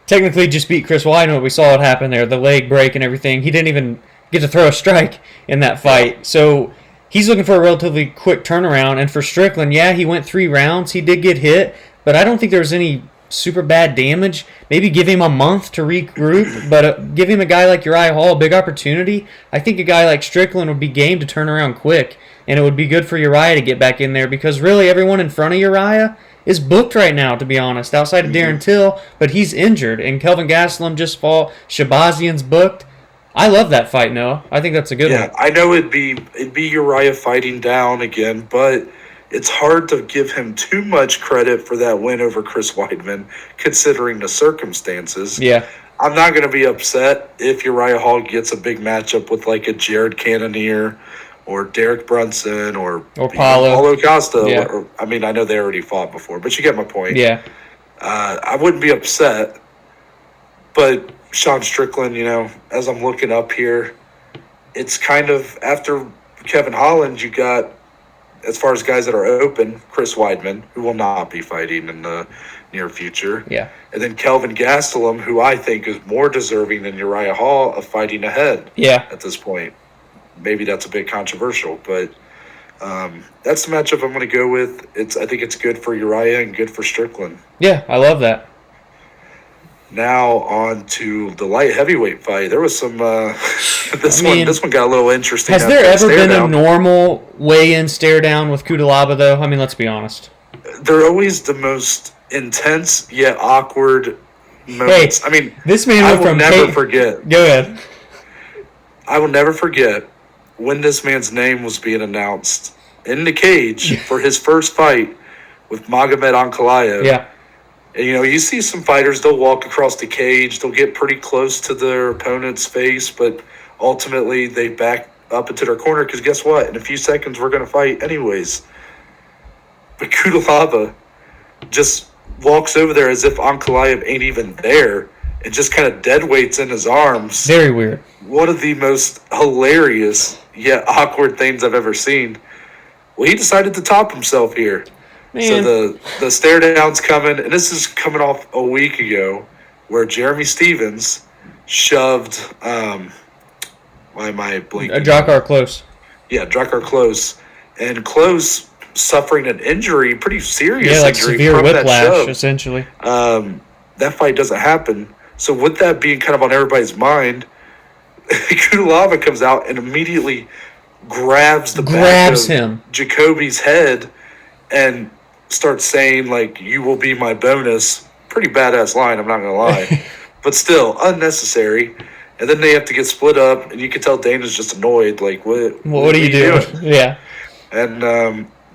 technically just beat Chris Weidman. We saw what happened there, the leg break and everything. He didn't even get to throw a strike in that fight. So he's looking for a relatively quick turnaround. And for Strickland, yeah, he went 3 rounds. He did get hit, but I don't think there was any super bad damage. Maybe give him a month to regroup, but give him a guy like Uriah Hall a big opportunity. I think a guy like Strickland would be game to turn around quick, and it would be good for Uriah to get back in there, because really everyone in front of Uriah is booked right now, to be honest, outside of Darren Till, but he's injured, and Kelvin Gastelum just fought. Shabazian's booked. I love that fight, Noah. I think that's a good one. Yeah, I know it'd be Uriah fighting down again, but it's hard to give him too much credit for that win over Chris Weidman, considering the circumstances. Yeah. I'm not going to be upset if Uriah Hall gets a big matchup with like a Jared Cannonier or Derek Brunson or Paulo Costa. Yeah. I know they already fought before, but you get my point. Yeah. I wouldn't be upset, but Sean Strickland, as I'm looking up here, it's kind of after Kevin Holland, you got, as far as guys that are open, Chris Weidman, who will not be fighting in the near future. Yeah. And then Kelvin Gastelum, who I think is more deserving than Uriah Hall of fighting ahead at this point. Maybe that's a bit controversial, but that's the matchup I'm going to go with. I think it's good for Uriah and good for Strickland. Yeah, I love that. Now on to the light heavyweight fight. There was some. This one got a little interesting. Has there ever been a normal weigh-in stare-down with Kudalaba, though? I mean, let's be honest. They're always the most intense yet awkward moments. Hey, this man I will never forget. Go ahead. I will never forget when this man's name was being announced in the cage for his first fight with Magomed Ankalaev. Yeah. And, you see some fighters, they'll walk across the cage, they'll get pretty close to their opponent's face, but ultimately they back up into their corner because guess what? In a few seconds, we're going to fight anyways. But Kudalaba just walks over there as if Ankalaev ain't even there and just kind of dead weights in his arms. Very weird. One of the most hilarious yet awkward things I've ever seen. Well, he decided to top himself here. Man. So the stare down's coming, and this is coming off a week ago where Jeremy Stevens shoved why am I blinking? Drakkar Klose. Yeah, Drakkar Klose. And Klose suffering an injury, pretty serious injury severe from whiplash, that shove. essentially. That fight doesn't happen. So with that being kind of on everybody's mind, Kudalaba comes out and immediately grabs back of him. Jacoby's head and starts saying, like, you will be my bonus. Pretty badass line, I'm not going to lie. But still, unnecessary. And then they have to get split up, and you can tell Dana's just annoyed. Like, what are you doing? Yeah. And,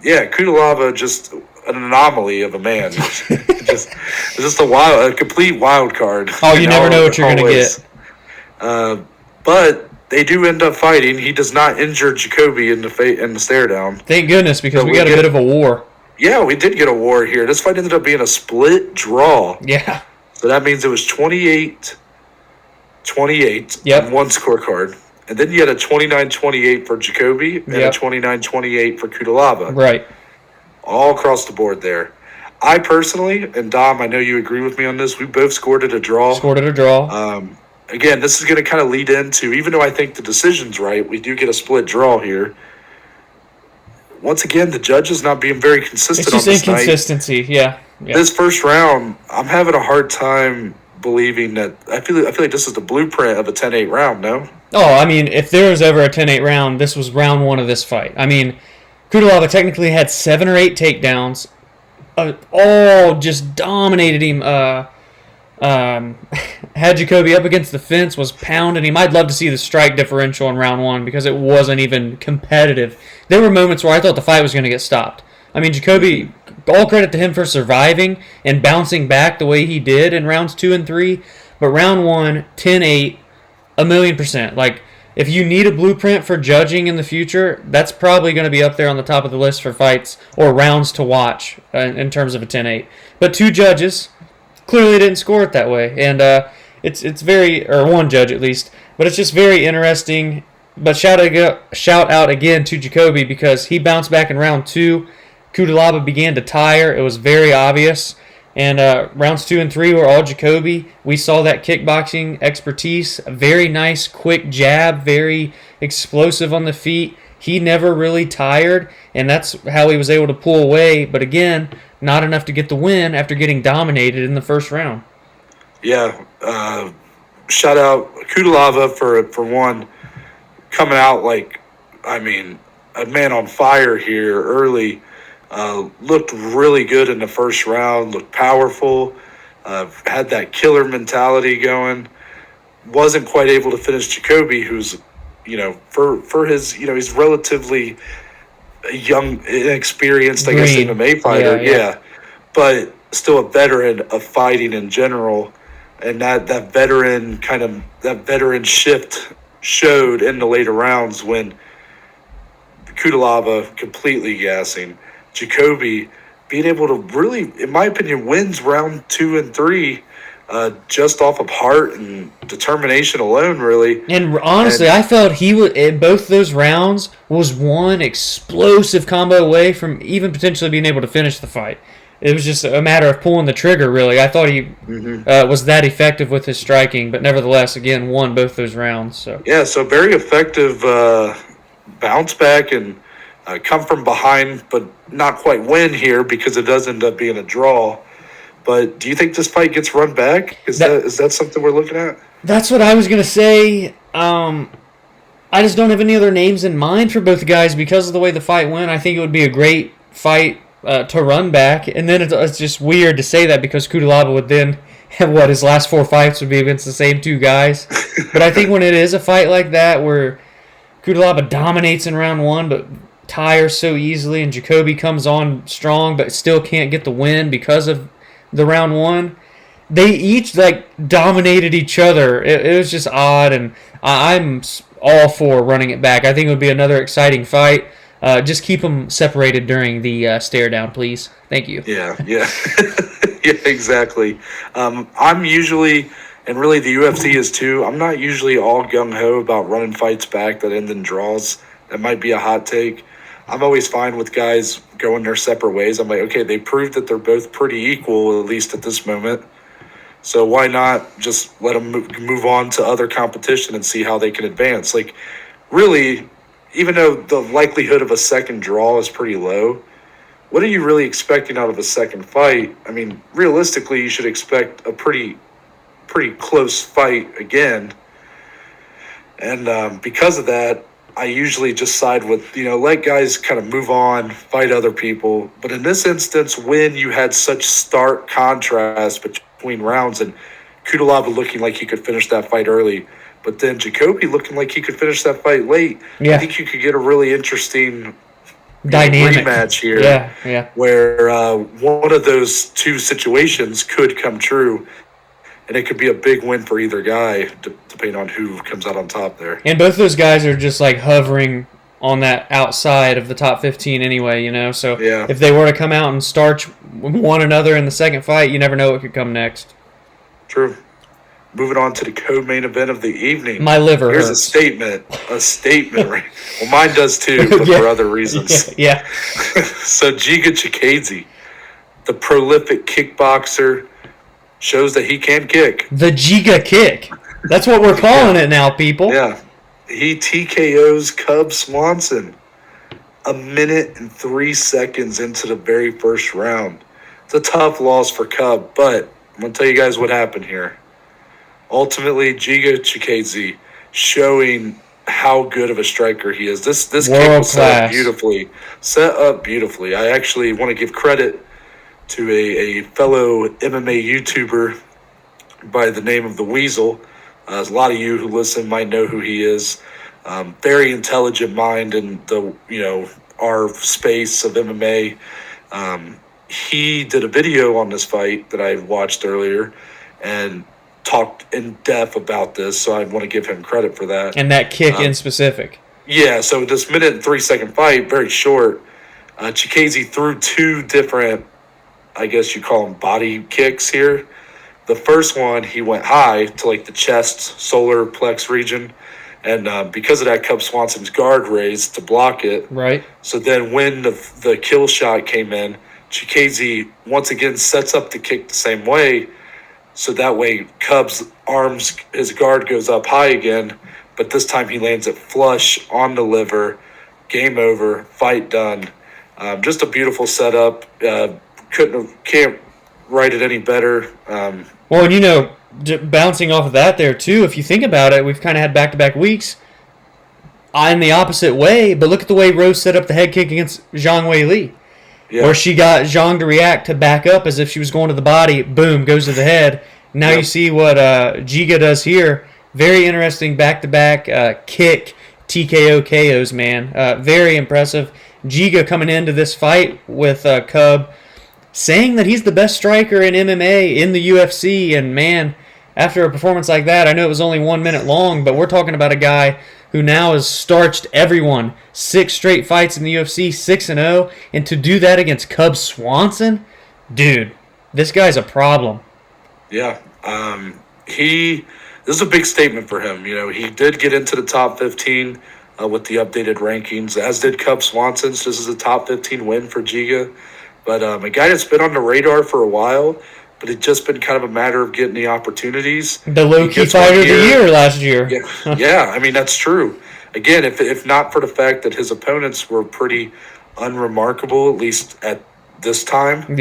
Kudalaba, just an anomaly of a man. just a complete wild card. Oh, you never know what you're going to get. But they do end up fighting. He does not injure Jacoby in the stare down. Thank goodness, because we got a bit of a war. Yeah, we did get a war here. This fight ended up being a split draw. Yeah. So that means it was 28-28 on one scorecard. And then you had a 29-28 for Jacoby and a 29-28 for Kudalaba. Right. All across the board there. I personally, and Dom, I know you agree with me on this, we both scored it a draw. Again, this is going to kind of lead into, even though I think the decision's right, we do get a split draw here. Once again, the judges not being very consistent on this night. It's just inconsistency, yeah. This first round, I'm having a hard time believing that. I feel like this is the blueprint of a 10-8 round, no? Oh, I mean, if there was ever a 10-8 round, this was round one of this fight. I mean, Kudalaba technically had 7 or 8 takedowns. All just dominated him. Had Jacoby up against the fence, was pounding him. I'd love to see the strike differential in round one because it wasn't even competitive. There were moments where I thought the fight was going to get stopped. I mean, Jacoby, all credit to him for surviving and bouncing back the way he did in rounds 2 and 3. But round 1, 10-8, 1,000,000%. Like, if you need a blueprint for judging in the future, that's probably going to be up there on the top of the list for fights or rounds to watch in terms of a 10-8. But 2 judges clearly didn't score it that way, and it's very, or 1 judge at least, but it's just very interesting. But shout out again to Jacoby because he bounced back in round 2. Kudalaba began to tire. It was very obvious. And rounds 2 and 3 were all Jacoby. We saw that kickboxing expertise, a very nice, quick jab, very explosive on the feet. He never really tired, and that's how he was able to pull away. But again, not enough to get the win after getting dominated in the first round. Yeah, shout out Kudalaba for one, coming out like, I mean, a man on fire here early. Looked really good in the first round, looked powerful, had that killer mentality going. Wasn't quite able to finish Jacoby, who's, for his, he's relatively young, inexperienced, I guess, MMA fighter. Yeah. But still a veteran of fighting in general. And that veteran shift showed in the later rounds when Kudalaba completely gassing. Jacoby being able to really, in my opinion, wins round 2 and 3 just off of heart and determination alone, really. And honestly, I felt he would in both those rounds was one explosive combo away from even potentially being able to finish the fight. It was just a matter of pulling the trigger, really. I thought he was that effective with his striking, but nevertheless, again, won both those rounds. So yeah, so very effective bounce back and come from behind, but not quite win here because it does end up being a draw. But do you think this fight gets run back? Is that something we're looking at? That's what I was going to say. I just don't have any other names in mind for both guys because of the way the fight went. I think it would be a great fight to run back. And then it's just weird to say that because Cutelaba would then have his last 4 fights would be against the same 2 guys. But I think when it is a fight like that where Cutelaba dominates in round 1 but tires so easily and Jacoby comes on strong but still can't get the win because of the round 1, they each dominated each other. It was just odd, and I'm all for running it back. I think it would be another exciting fight. Just keep them separated during the stare down, please. Thank you. Yeah. Yeah, exactly. I'm usually, and really the UFC is too, I'm not usually all gung-ho about running fights back that end in draws. That might be a hot take. I'm always fine with guys going their separate ways. I'm like, okay, they proved that they're both pretty equal, at least at this moment. So why not just let them move on to other competition and see how they can advance? Like, really, even though the likelihood of a second draw is pretty low, what are you really expecting out of a second fight? I mean, realistically, you should expect a pretty close fight again. And because of that, I usually just side with, let guys kind of move on, fight other people. But in this instance, when you had such stark contrast between rounds and Cutelaba looking like he could finish that fight early, but then Jacoby looking like he could finish that fight late, I think you could get a really interesting dynamic rematch here. Yeah. Where one of those 2 situations could come true. And it could be a big win for either guy, depending on who comes out on top there. And both those guys are just hovering on that outside of the top 15 anyway, So if they were to come out and starch one another in the second fight, you never know what could come next. True. Moving on to the co-main event of the evening. My liver Here's hurts. A statement. Right? Well, mine does too, but for other reasons. Yeah. So Giga Chikadze, the prolific kickboxer, shows that he can kick. The Giga kick. That's what we're calling it now, people. Yeah. He TKOs Cub Swanson 1 minute and 3 seconds into the very first round. It's a tough loss for Cub, but I'm going to tell you guys what happened here. Ultimately, Giga Chikadze showing how good of a striker he is. This kick was set up beautifully. I actually want to give credit to a fellow MMA YouTuber by the name of The Weasel. A lot of you who listen might know who he is. Very intelligent mind in our space of MMA. He did a video on this fight that I watched earlier and talked in depth about this, so I want to give him credit for that. And that kick in specific. Yeah, so this 1 minute and 3 second fight, very short. Chikadze threw 2 different, I guess you call them body kicks here. The first one, he went high to the chest, solar plex region. And because of that, Cub Swanson's guard raised to block it. Right. So then when the kill shot came in, Chikadze once again sets up the kick the same way. So that way Cub's arms, his guard goes up high again. But this time he lands it flush on the liver. Game over. Fight done. Just a beautiful setup. Can't write it any better. Well, and bouncing off of that there too, if you think about it, we've kind of had back-to-back weeks in the opposite way, but look at the way Rose set up the head kick against Zhang Wei Li, where she got Zhang to react to back up as if she was going to the body, boom, goes to the head. Now you see what Giga does here. Very interesting back-to-back kick TKO KOs, man. Very impressive. Giga coming into this fight with Cub, saying that he's the best striker in MMA in the UFC, and man, after a performance like that, I know it was only 1 minute long, but we're talking about a guy who now has starched everyone. 6 straight fights in the UFC, 6-0, and to do that against Cub Swanson, dude, this guy's a problem. Yeah, This is a big statement for him. He did get into the top 15 with the updated rankings, as did Cub Swanson. So this is a top 15 win for Giga. But a guy that's been on the radar for a while, but it's just been kind of a matter of getting the opportunities. The low-key fighter of the year last year. Yeah, I mean, that's true. Again, if not for the fact that his opponents were pretty unremarkable, at least at this time,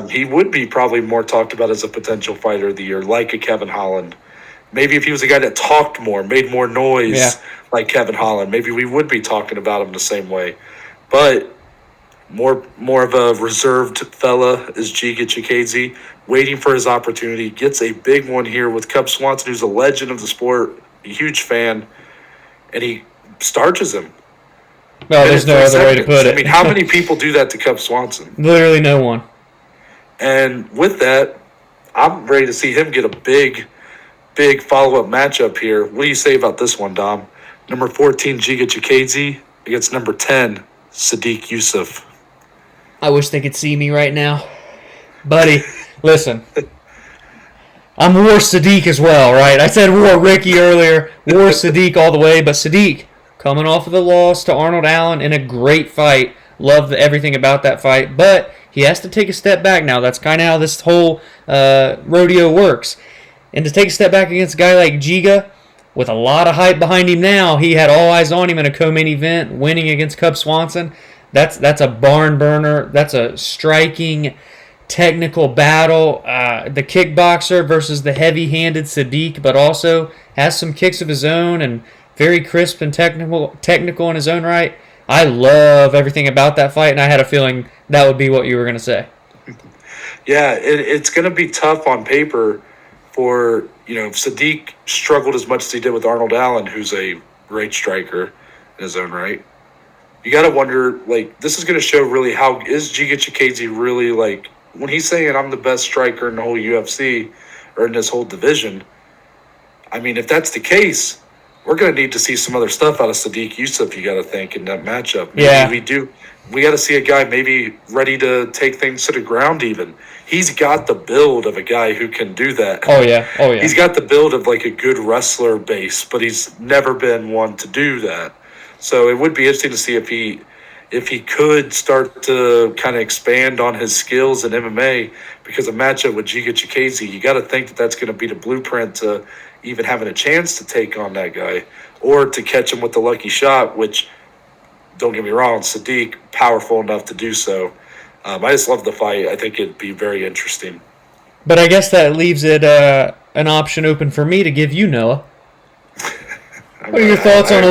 he would be probably more talked about as a potential fighter of the year, like a Kevin Holland. Maybe if he was a guy that talked more, made more noise, like Kevin Holland, maybe we would be talking about him the same way. But more of a reserved fella is Giga Chikadze, waiting for his opportunity. Gets a big one here with Cub Swanson, who's a legend of the sport, a huge fan, and he starches him. No, there's no other way to put it. I mean, how many people do that to Cub Swanson? Literally no one. And with that, I'm ready to see him get a big follow-up matchup here. What do you say about this one, Dom? Number 14, Giga Chikadze against number 10, Sadiq Yusuf. I wish they could see me right now. Buddy, listen. I'm War Sadiq as well, right? I said War Ricky earlier. War Sadiq all the way. But Sadiq, coming off of the loss to Arnold Allen in a great fight. Love everything about that fight. But he has to take a step back now. That's kind of how this whole rodeo works. And to take a step back against a guy like Giga, with a lot of hype behind him now, he had all eyes on him in a co-main event, winning against Cub Swanson. That's a barn burner. That's a striking, technical battle. The kickboxer versus the heavy-handed Sadiq, but also has some kicks of his own and very crisp and technical in his own right. I love everything about that fight, and I had a feeling that would be what you were going to say. Yeah, it's going to be tough on paper for, if Sadiq struggled as much as he did with Arnold Allen, who's a great striker in his own right. You got to wonder, this is going to show really how is Giga Chikadze really, when he's saying I'm the best striker in the whole UFC or in this whole division. I mean, if that's the case, we're going to need to see some other stuff out of Sadiq Yusuf, you got to think, in that matchup. Maybe we got to see a guy maybe ready to take things to the ground even. He's got the build of a guy who can do that. Oh, yeah. He's got the build of, a good wrestler base, but he's never been one to do that. So it would be interesting to see if he could start to kind of expand on his skills in MMA, because a matchup with Giga Chikadze, you got to think that that's going to be the blueprint to even having a chance to take on that guy or to catch him with the lucky shot, which, don't get me wrong, Sadiq, powerful enough to do so. I just love the fight. I think it'd be very interesting. But I guess that leaves it an option open for me to give you, Noah. What are your thoughts on a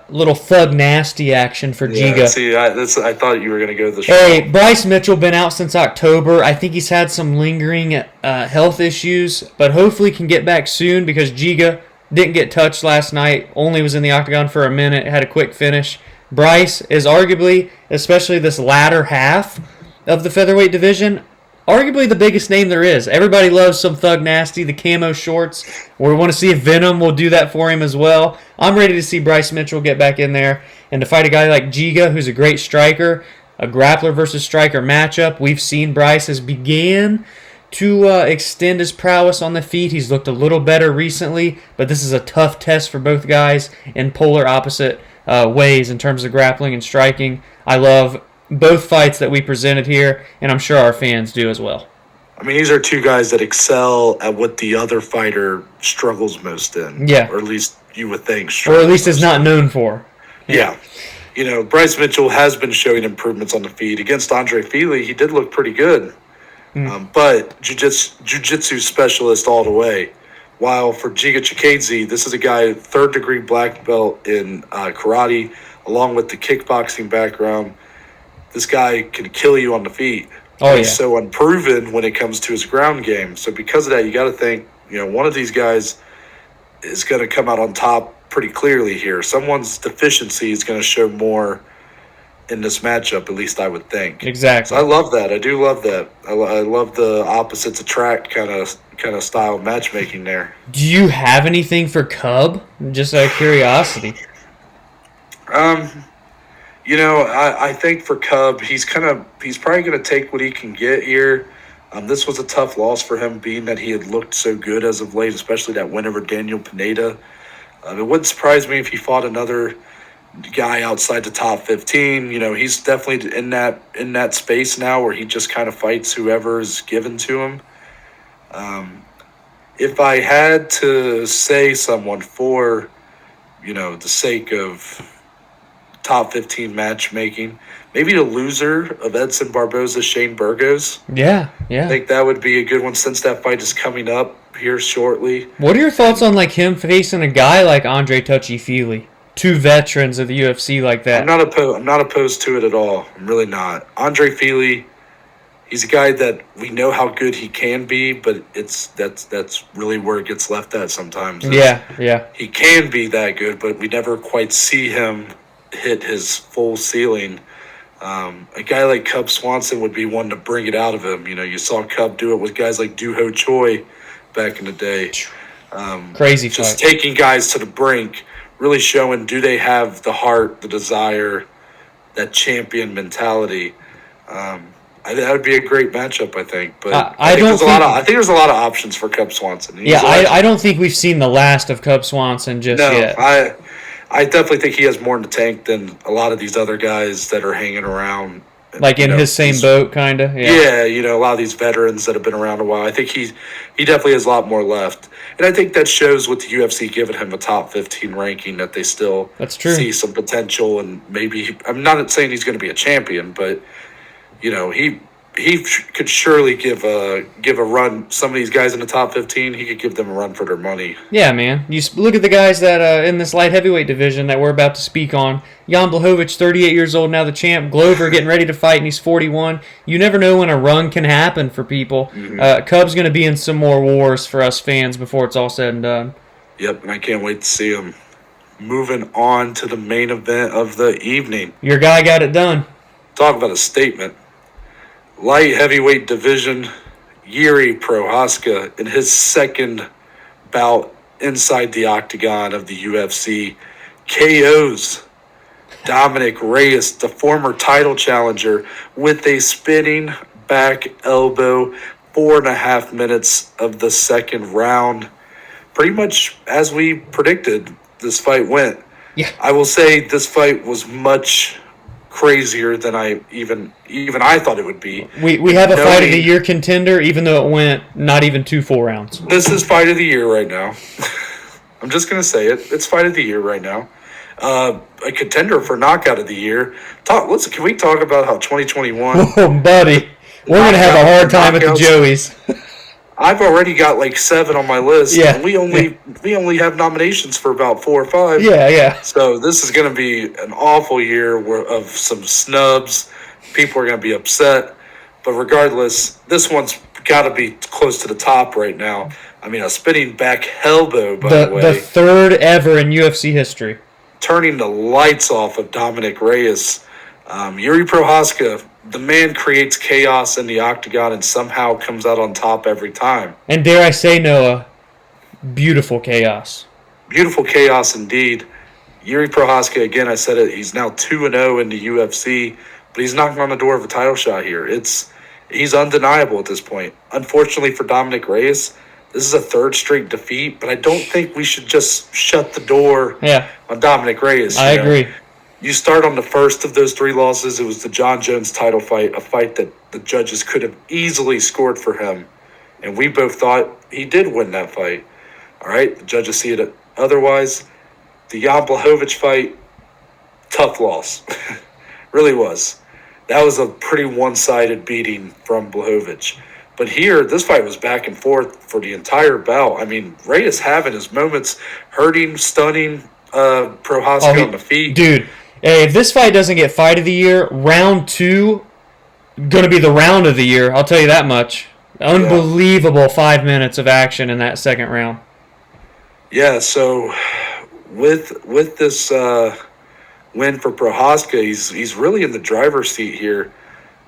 little thug nasty action for Giga? See, I thought you were going to go this Hey, Bryce Mitchell been out since October. I think he's had some lingering health issues, but hopefully can get back soon, because Giga didn't get touched last night, only was in the octagon for a minute, had a quick finish. Bryce is arguably, especially this latter half of the featherweight division, arguably the biggest name there is. Everybody loves some thug nasty, the camo shorts. We want to see if Venom will do that for him as well. I'm ready to see Bryce Mitchell get back in there and to fight a guy like Giga, who's a great striker, a grappler versus striker matchup. We've seen Bryce has began to extend his prowess on the feet. He's looked a little better recently, but this is a tough test for both guys in polar opposite ways in terms of grappling and striking. I love both fights that we presented here, and I'm sure our fans do as well. I mean, these are two guys that excel at what the other fighter struggles most in. Yeah. Or at least you would think. Or at least is not known for. Yeah. Bryce Mitchell has been showing improvements on the feet. Against Andre Fili, he did look pretty good. But jiu-jitsu specialist all the way. While for Giga Chikadze, this is a guy, third-degree black belt in karate, along with the kickboxing background. This guy can kill you on the feet. He's so unproven when it comes to his ground game. So because of that, you got to think, one of these guys is going to come out on top pretty clearly here. Someone's deficiency is going to show more in this matchup, at least I would think. Exactly. So I love that. I do love that. I love the opposites attract kind of style of matchmaking there. Do you have anything for Cub? Just out of curiosity. I think for Cub, he's probably going to take what he can get here. This was a tough loss for him, being that he had looked so good as of late, especially that win over Daniel Pineda. It wouldn't surprise me if he fought another guy outside the top 15. He's definitely in that space now where he just kind of fights whoever is given to him. If I had to say someone for, the sake of top 15 matchmaking, maybe the loser of Edson Barboza, Shane Burgos. Yeah. I think that would be a good one since that fight is coming up here shortly. What are your thoughts on him facing a guy like Andre Touchy-Feely? Two veterans of the UFC like that. I'm not opposed to it at all. I'm really not. Andre Feely, he's a guy that we know how good he can be, but that's really where it gets left at sometimes. Yeah. He can be that good, but we never quite see him hit his full ceiling. A guy like Cub Swanson would be one to bring it out of him. You saw Cub do it with guys like Doo Ho Choi back in the day. Crazy just fight. Taking guys to the brink, really showing, do they have the heart, the desire, that champion mentality. That would be a great matchup, I think. But I think there's a lot of options for Cub Swanson. I don't think we've seen the last of Cub Swanson yet. I definitely think he has more in the tank than a lot of these other guys that are hanging around. In his same boat, kind of? Yeah, a lot of these veterans that have been around a while. I think he definitely has a lot more left. And I think that shows with the UFC giving him a top 15 ranking that they still see some potential. And maybe, I'm not saying he's going to be a champion, but, he could surely give a run. Some of these guys in the top 15, he could give them a run for their money. Yeah, man. You look at the guys that in this light heavyweight division that we're about to speak on. Jan Blachowicz, 38 years old, now the champ. Glover getting ready to fight, and he's 41. You never know when a run can happen for people. Mm-hmm. Cub's going to be in some more wars for us fans before it's all said and done. Yep, and I can't wait to see him. Moving on to the main event of the evening. Your guy got it done. Talk about a statement. Light heavyweight division, Jiri Prochazka in his second bout inside the octagon of the UFC KOs Dominick Reyes, the former title challenger, with a spinning back elbow. 4.5 minutes of the second round. Pretty much as we predicted, this fight went. Yeah. I will say this fight was much crazier than I thought it would be. We have a fight of the year contender, even though it went not even 2 full rounds. This is fight of the year right now. I'm just gonna say it. It's fight of the year right now. A contender for knockout of the year. Can we talk about how 2021? Oh, buddy, we're gonna have a hard time at the Joeys. I've already got like 7 on my list. Yeah. And we only have nominations for about 4 or 5. Yeah. So this is going to be an awful year of some snubs. People are going to be upset. But regardless, this one's got to be close to the top right now. I mean, a spinning back elbow, by the way. The third ever in UFC history. Turning the lights off of Dominick Reyes. Jiri Prochazka, the man creates chaos in the octagon and somehow comes out on top every time. And dare I say, Noah, beautiful chaos. Beautiful chaos indeed. Jiri Prochazka, again, I said it, he's now 2-0 in the UFC, but he's knocking on the door of a title shot here. He's undeniable at this point. Unfortunately for Dominick Reyes, this is a 3rd straight defeat, but I don't think we should just shut the door on Dominick Reyes. I agree. You start on the first of those 3 losses. It was the John Jones title fight, a fight that the judges could have easily scored for him. And we both thought he did win that fight. All right, the judges see it otherwise. The Jan Blachowicz fight, tough loss. Really was. That was a pretty one-sided beating from Blachowicz. But here, this fight was back and forth for the entire bout. I mean, Reyes having his moments, hurting, stunning Prochazka on the feet. Dude. Hey, if this fight doesn't get fight of the year, round 2 going to be the round of the year. I'll tell you that much. Unbelievable 5 minutes of action in that second round. Yeah, so with this win for Prochazka, he's really in the driver's seat here.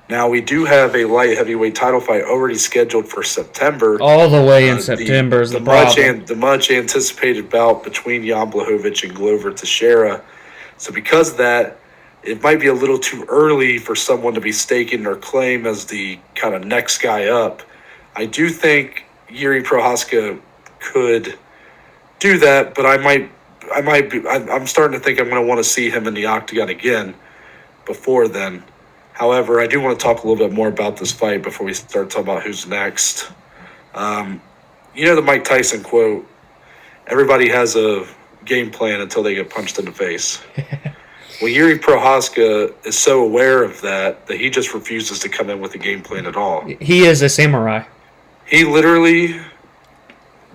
Now, we do have a light heavyweight title fight already scheduled for September. All the way in September is the problem. The much anticipated bout between Jan Blachowicz and Glover Teixeira. So because of that, it might be a little too early for someone to be staking their claim as the kind of next guy up. I do think Jiri Prochazka could do that, but I'm starting to think I'm going to want to see him in the octagon again before then. However, I do want to talk a little bit more about this fight before we start talking about who's next. The Mike Tyson quote, everybody has a game plan until they get punched in the face. Well, Jiri Prochazka is so aware of that he just refuses to come in with a game plan at all. He is a samurai. He literally,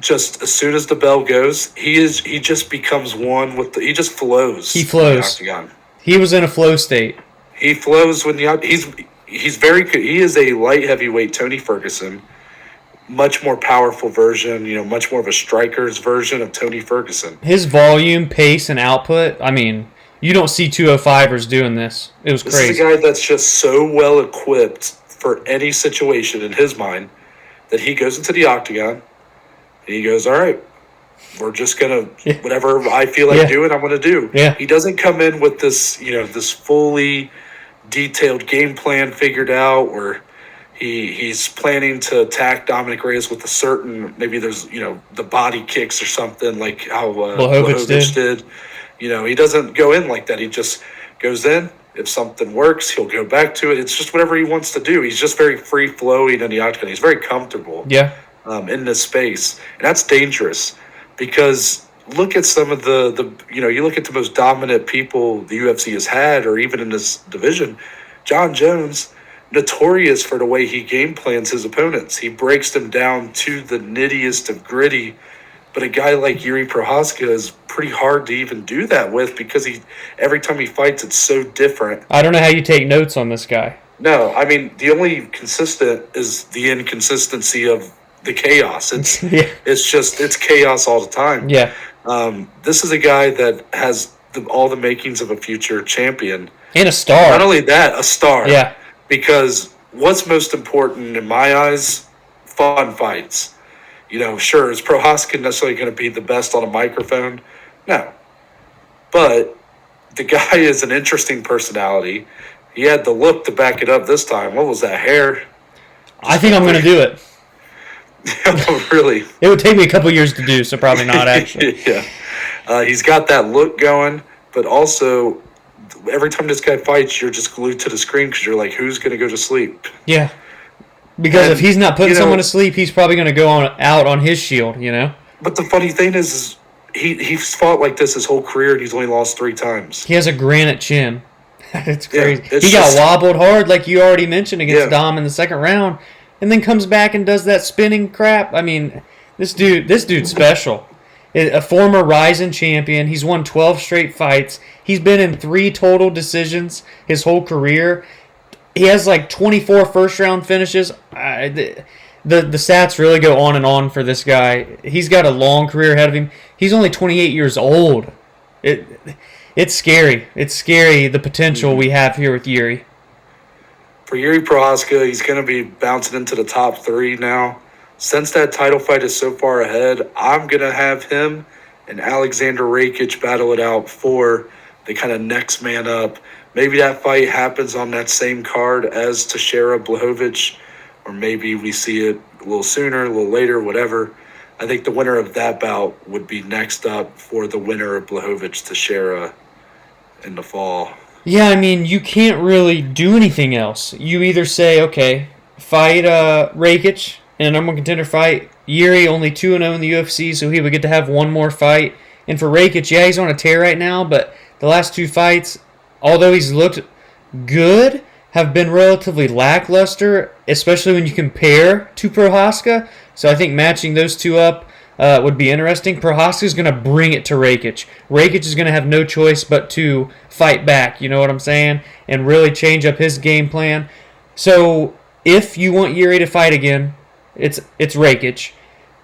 just as soon as the bell goes, he just becomes one with he just flows. He flows. In the octagon. He was in a flow state. He flows when he's very good. He is a light heavyweight Tony Ferguson, much more powerful version, much more of a striker's version of Tony Ferguson. His volume, pace, and output, I mean, you don't see 205ers doing this. It was crazy. This is a guy that's just so well equipped for any situation in his mind that he goes into the octagon and he goes, all right, we're just going to, whatever I feel like doing, I'm going to do. Yeah. He doesn't come in with this, this fully detailed game plan figured out where he's planning to attack Dominick Reyes with a certain, maybe there's, the body kicks or something like how Blachowicz did. He doesn't go in like that. He just goes in. If something works, he'll go back to it. It's just whatever he wants to do. He's just very free-flowing in the octagon. He's very comfortable in this space. And that's dangerous because look at some of you look at the most dominant people the UFC has had or even in this division. John Jones, notorious for the way he game plans his opponents. He breaks them down to the nittiest of gritty. But a guy like Jiri Prochazka is pretty hard to even do that with because every time he fights, it's so different. I don't know how you take notes on this guy. No, I mean, the only consistent is the inconsistency of the chaos. It's chaos all the time. Yeah. This is a guy that has all the makings of a future champion. And a star. Not only that, a star. Yeah. Because what's most important in my eyes, fun fights. Sure, is Prochazka necessarily going to be the best on a microphone? No. But the guy is an interesting personality. He had the look to back it up this time. What was that, hair? I think I'm going to do it. Really? It would take me a couple years to do, so probably not, actually. Yeah. He's got that look going, but also every time this guy fights, you're just glued to the screen because you're like, who's going to go to sleep? Yeah. Because if he's not putting someone to sleep, he's probably going to go out on his shield, But the funny thing is he's fought like this his whole career, and he's only lost 3 times. He has a granite chin. It's crazy. Yeah, he got wobbled hard, like you already mentioned, against Dom in the second round, and then comes back and does that spinning crap. I mean, this dude's special. A former Ryzen champion. He's won 12 straight fights. He's been in 3 total decisions his whole career. He has like 24 first-round finishes. The stats really go on and on for this guy. He's got a long career ahead of him. He's only 28 years old. It's scary. It's scary, the potential we have here with Jiri. For Jiri Prochazka, he's going to be bouncing into the top 3 now. Since that title fight is so far ahead, I'm going to have him and Alexander Rakic battle it out for the kind of next man up. Maybe that fight happens on that same card as Teixeira Blachowicz, or maybe we see it a little sooner, a little later, whatever. I think the winner of that bout would be next up for the winner of Blachowicz Teixeira in the fall. Yeah, I mean, you can't really do anything else. You either say, okay, fight Rakic in a number one contender fight. Jiri only 2-0 in the UFC, so he would get to have one more fight. And for Rakic, yeah, he's on a tear right now, but the last 2 fights, although he's looked good, have been relatively lackluster, especially when you compare to Prochazka. So I think matching those 2 up would be interesting. Prochazka is going to bring it to Rakic. Rakic is going to have no choice but to fight back, you know what I'm saying, and really change up his game plan. So if you want Jiri to fight again, it's Rakic.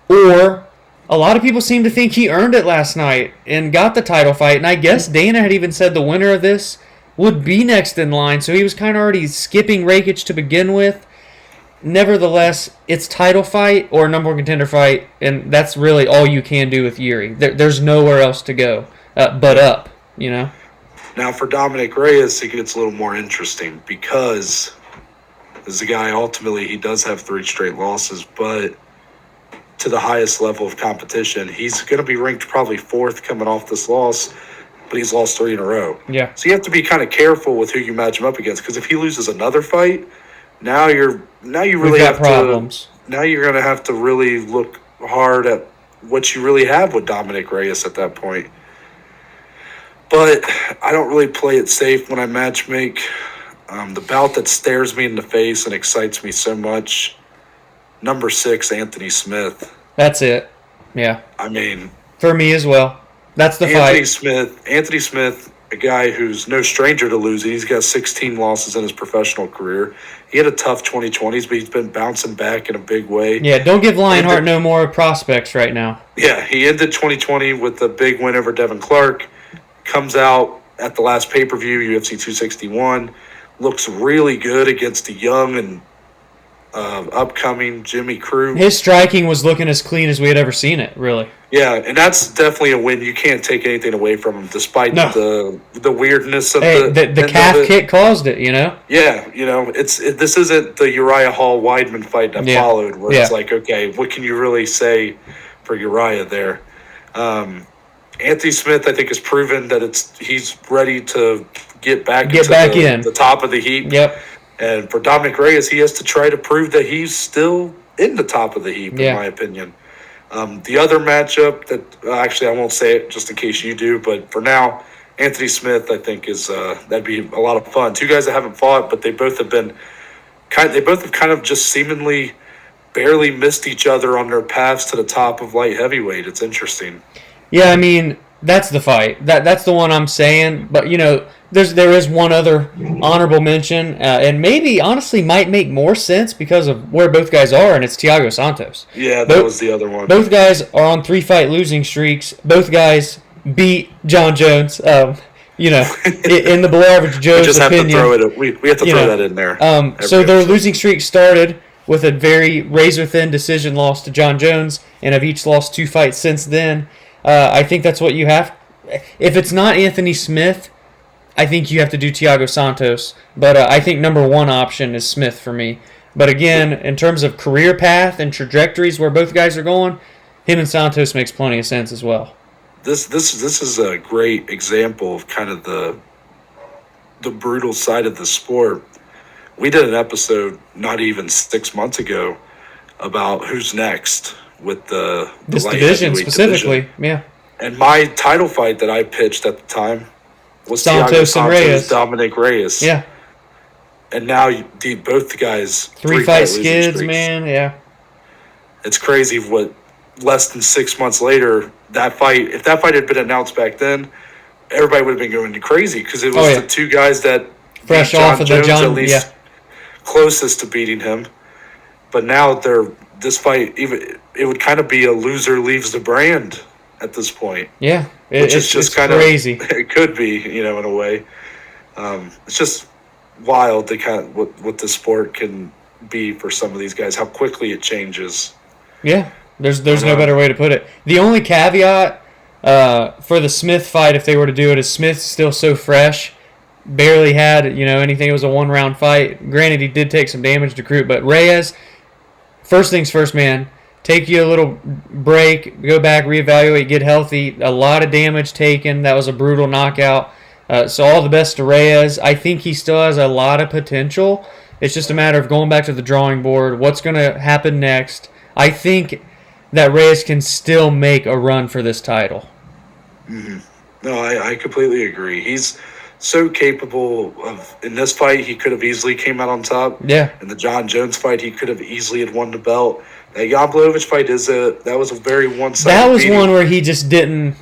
Or a lot of people seem to think he earned it last night and got the title fight, and I guess Dana had even said the winner of this would be next in line, so he was kind of already skipping Rakic to begin with. Nevertheless, it's title fight or number one contender fight, and that's really all you can do with Jiri. There's nowhere else to go but up, Now for Dominick Reyes, it gets a little more interesting because is the guy. Ultimately, he does have 3 straight losses, but to the highest level of competition, he's going to be ranked probably 4th coming off this loss, but he's lost 3 in a row. Yeah. So you have to be kind of careful with who you match him up against, because if he loses another fight, now you really have problems. Now you're going to have to really look hard at what you really have with Dominick Reyes at that point. But I don't really play it safe when I matchmake. The bout that stares me in the face and excites me so much, number 6, Anthony Smith. That's it. Yeah. I mean, for me as well. That's the fight. Anthony Smith, a guy who's no stranger to losing. He's got 16 losses in his professional career. He had a tough 2020s, but he's been bouncing back in a big way. Yeah, don't give Lionheart no more prospects right now. Yeah, he ended 2020 with a big win over Devin Clark. Comes out at the last pay-per-view, UFC 261. Looks really good against the young and upcoming Jimmy Crute. His striking was looking as clean as we had ever seen it, really. Yeah, and that's definitely a win. You can't take anything away from him, despite the weirdness of the calf kick caused it. Yeah, this isn't the Uriah Hall Weidman fight that followed, where it's like, okay, what can you really say for Uriah there? Anthony Smith, I think, has proven that he's ready to get back into the top of the heap. Yep. And for Dominick Reyes, he has to try to prove that he's still in the top of the heap, in my opinion. The other matchup that actually I won't say it just in case you do, but for now, Anthony Smith, I think that'd be a lot of fun. 2 guys that haven't fought, but they both have kind of just seemingly barely missed each other on their paths to the top of light heavyweight. It's interesting. Yeah, I mean, that's the fight. That's the one I'm saying. But there is one other honorable mention, and maybe honestly might make more sense because of where both guys are, and it's Thiago Santos. Yeah, that was the other one. Both guys are on 3-fight losing streaks. Both guys beat John Jones. In the below average Joe's we just opinion. Have to throw it. We have to throw that in there. So their losing streak started with a very razor thin decision loss to John Jones, and have each lost 2 fights since then. I think that's what you have. If it's not Anthony Smith, I think you have to do Thiago Santos. But I think number 1 option is Smith for me. But again, in terms of career path and trajectories where both guys are going, him and Santos makes plenty of sense as well. This is a great example of kind of the brutal side of the sport. We did an episode not even 6 months ago about who's next with this division specifically. Yeah. And my title fight that I pitched at the time was Santos and Reyes. Dominick Reyes. Yeah. And now both the guys 3-fight skids, man. Yeah. It's crazy what less than 6 months later if that fight had been announced back then, everybody would have been going crazy because it was the 2 guys that fresh off of the John, at least closest to beating him. But now this fight, even it would kind of be a loser leaves the brand at this point. Yeah, which is just kind of crazy. It could be, in a way. It's just wild to kind of what the sport can be for some of these guys. How quickly it changes. Yeah, there's no better way to put it. The only caveat for the Smith fight, if they were to do it, is Smith's still so fresh. Barely had anything. It was a 1-round fight. Granted, he did take some damage to Crute, but Reyes. First things first, man. Take you a little break, go back, reevaluate, get healthy. A lot of damage taken. That was a brutal knockout. So all the best to Reyes. I think he still has a lot of potential. It's just a matter of going back to the drawing board. What's going to happen next? I think that Reyes can still make a run for this title. Mm-hmm. No, I completely agree. He's so capable of. In this fight, he could have easily came out on top. Yeah. In the John Jones fight, he could have easily had won the belt. That Jan Blachowicz fight that was a very one-sided. That was beating. One where he just didn't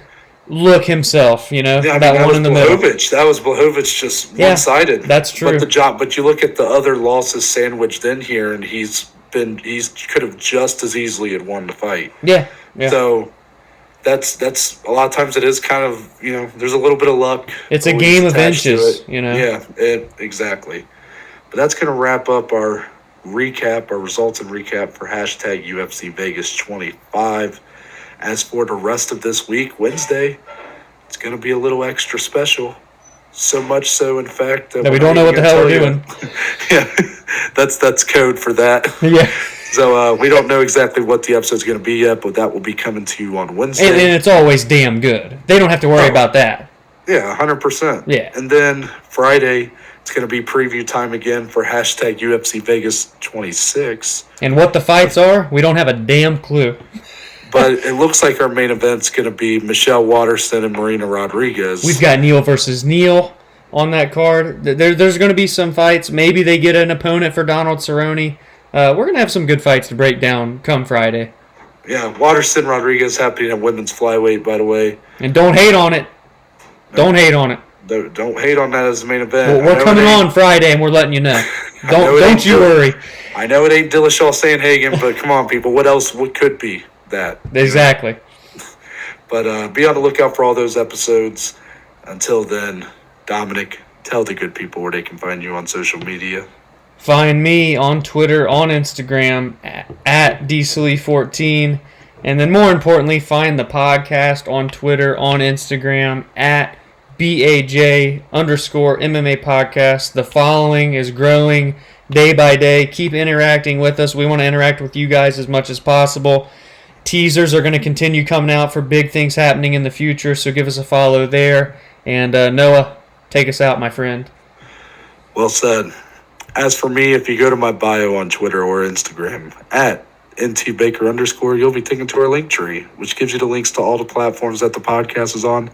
look himself. That one in the middle. That was Blachowicz just one-sided. That's true. But you look at the other losses sandwiched in here, and he could have just as easily had won the fight. Yeah. So. That's a lot of times it is kind of, there's a little bit of luck. It's a game of inches, Yeah, exactly. But that's going to wrap up our results and recap for hashtag UFC Vegas 25. As for the rest of this week, Wednesday, it's going to be a little extra special. So much so, in fact, that we don't know what the hell we're doing. Yeah, that's code for that. Yeah. So we don't know exactly what the episode's going to be yet, but that will be coming to you on Wednesday. And it's always damn good. They don't have to worry about that. Yeah, 100%. Yeah. And then Friday, it's going to be preview time again for hashtag UFC Vegas 26. And what the fights are, we don't have a damn clue. But it looks like our main event's going to be Michelle Waterston and Marina Rodriguez. We've got Neil versus Neil on that card. There's going to be some fights. Maybe they get an opponent for Donald Cerrone. We're going to have some good fights to break down come Friday. Yeah, Waterston Rodriguez happening at women's flyweight, by the way. And don't hate on it. Don't hate on it. Don't hate on that as the main event. Well, we're coming on Friday, and we're letting you know. Don't you worry. I know it ain't Dillashaw Sandhagen, but come on, people. What else could be that? Exactly. But be on the lookout for all those episodes. Until then, Dominic, tell the good people where they can find you on social media. Find me on Twitter, on Instagram, at DSlee14. And then more importantly, find the podcast on Twitter, on Instagram, at BAJ_MMA podcast. The following is growing day by day. Keep interacting with us. We want to interact with you guys as much as possible. Teasers are going to continue coming out for big things happening in the future, so give us a follow there. And Noah, take us out, my friend. Well said. As for me, if you go to my bio on Twitter or Instagram, at @NTBaker_, you'll be taken to our link tree, which gives you the links to all the platforms that the podcast is on,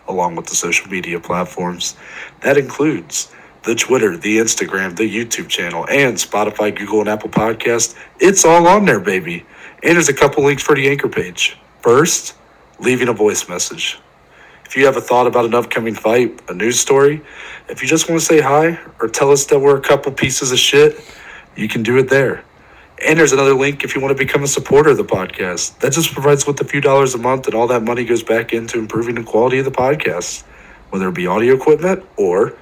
along with the social media platforms. That includes the Twitter, the Instagram, the YouTube channel, and Spotify, Google, and Apple Podcasts. It's all on there, baby. And there's a couple links for the Anchor page. First, leaving a voice message. If you have a thought about an upcoming fight, a news story, if you just want to say hi or tell us that we're a couple pieces of shit, you can do it there. And there's another link if you want to become a supporter of the podcast. That just provides with a few dollars a month, and all that money goes back into improving the quality of the podcast, whether it be audio equipment or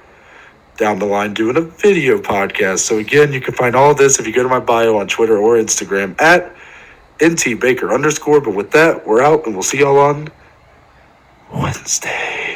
down the line doing a video podcast. So again, you can find all of this if you go to my bio on Twitter or Instagram at @NTBaker_. But with that, we're out, and we'll see y'all on Wednesday.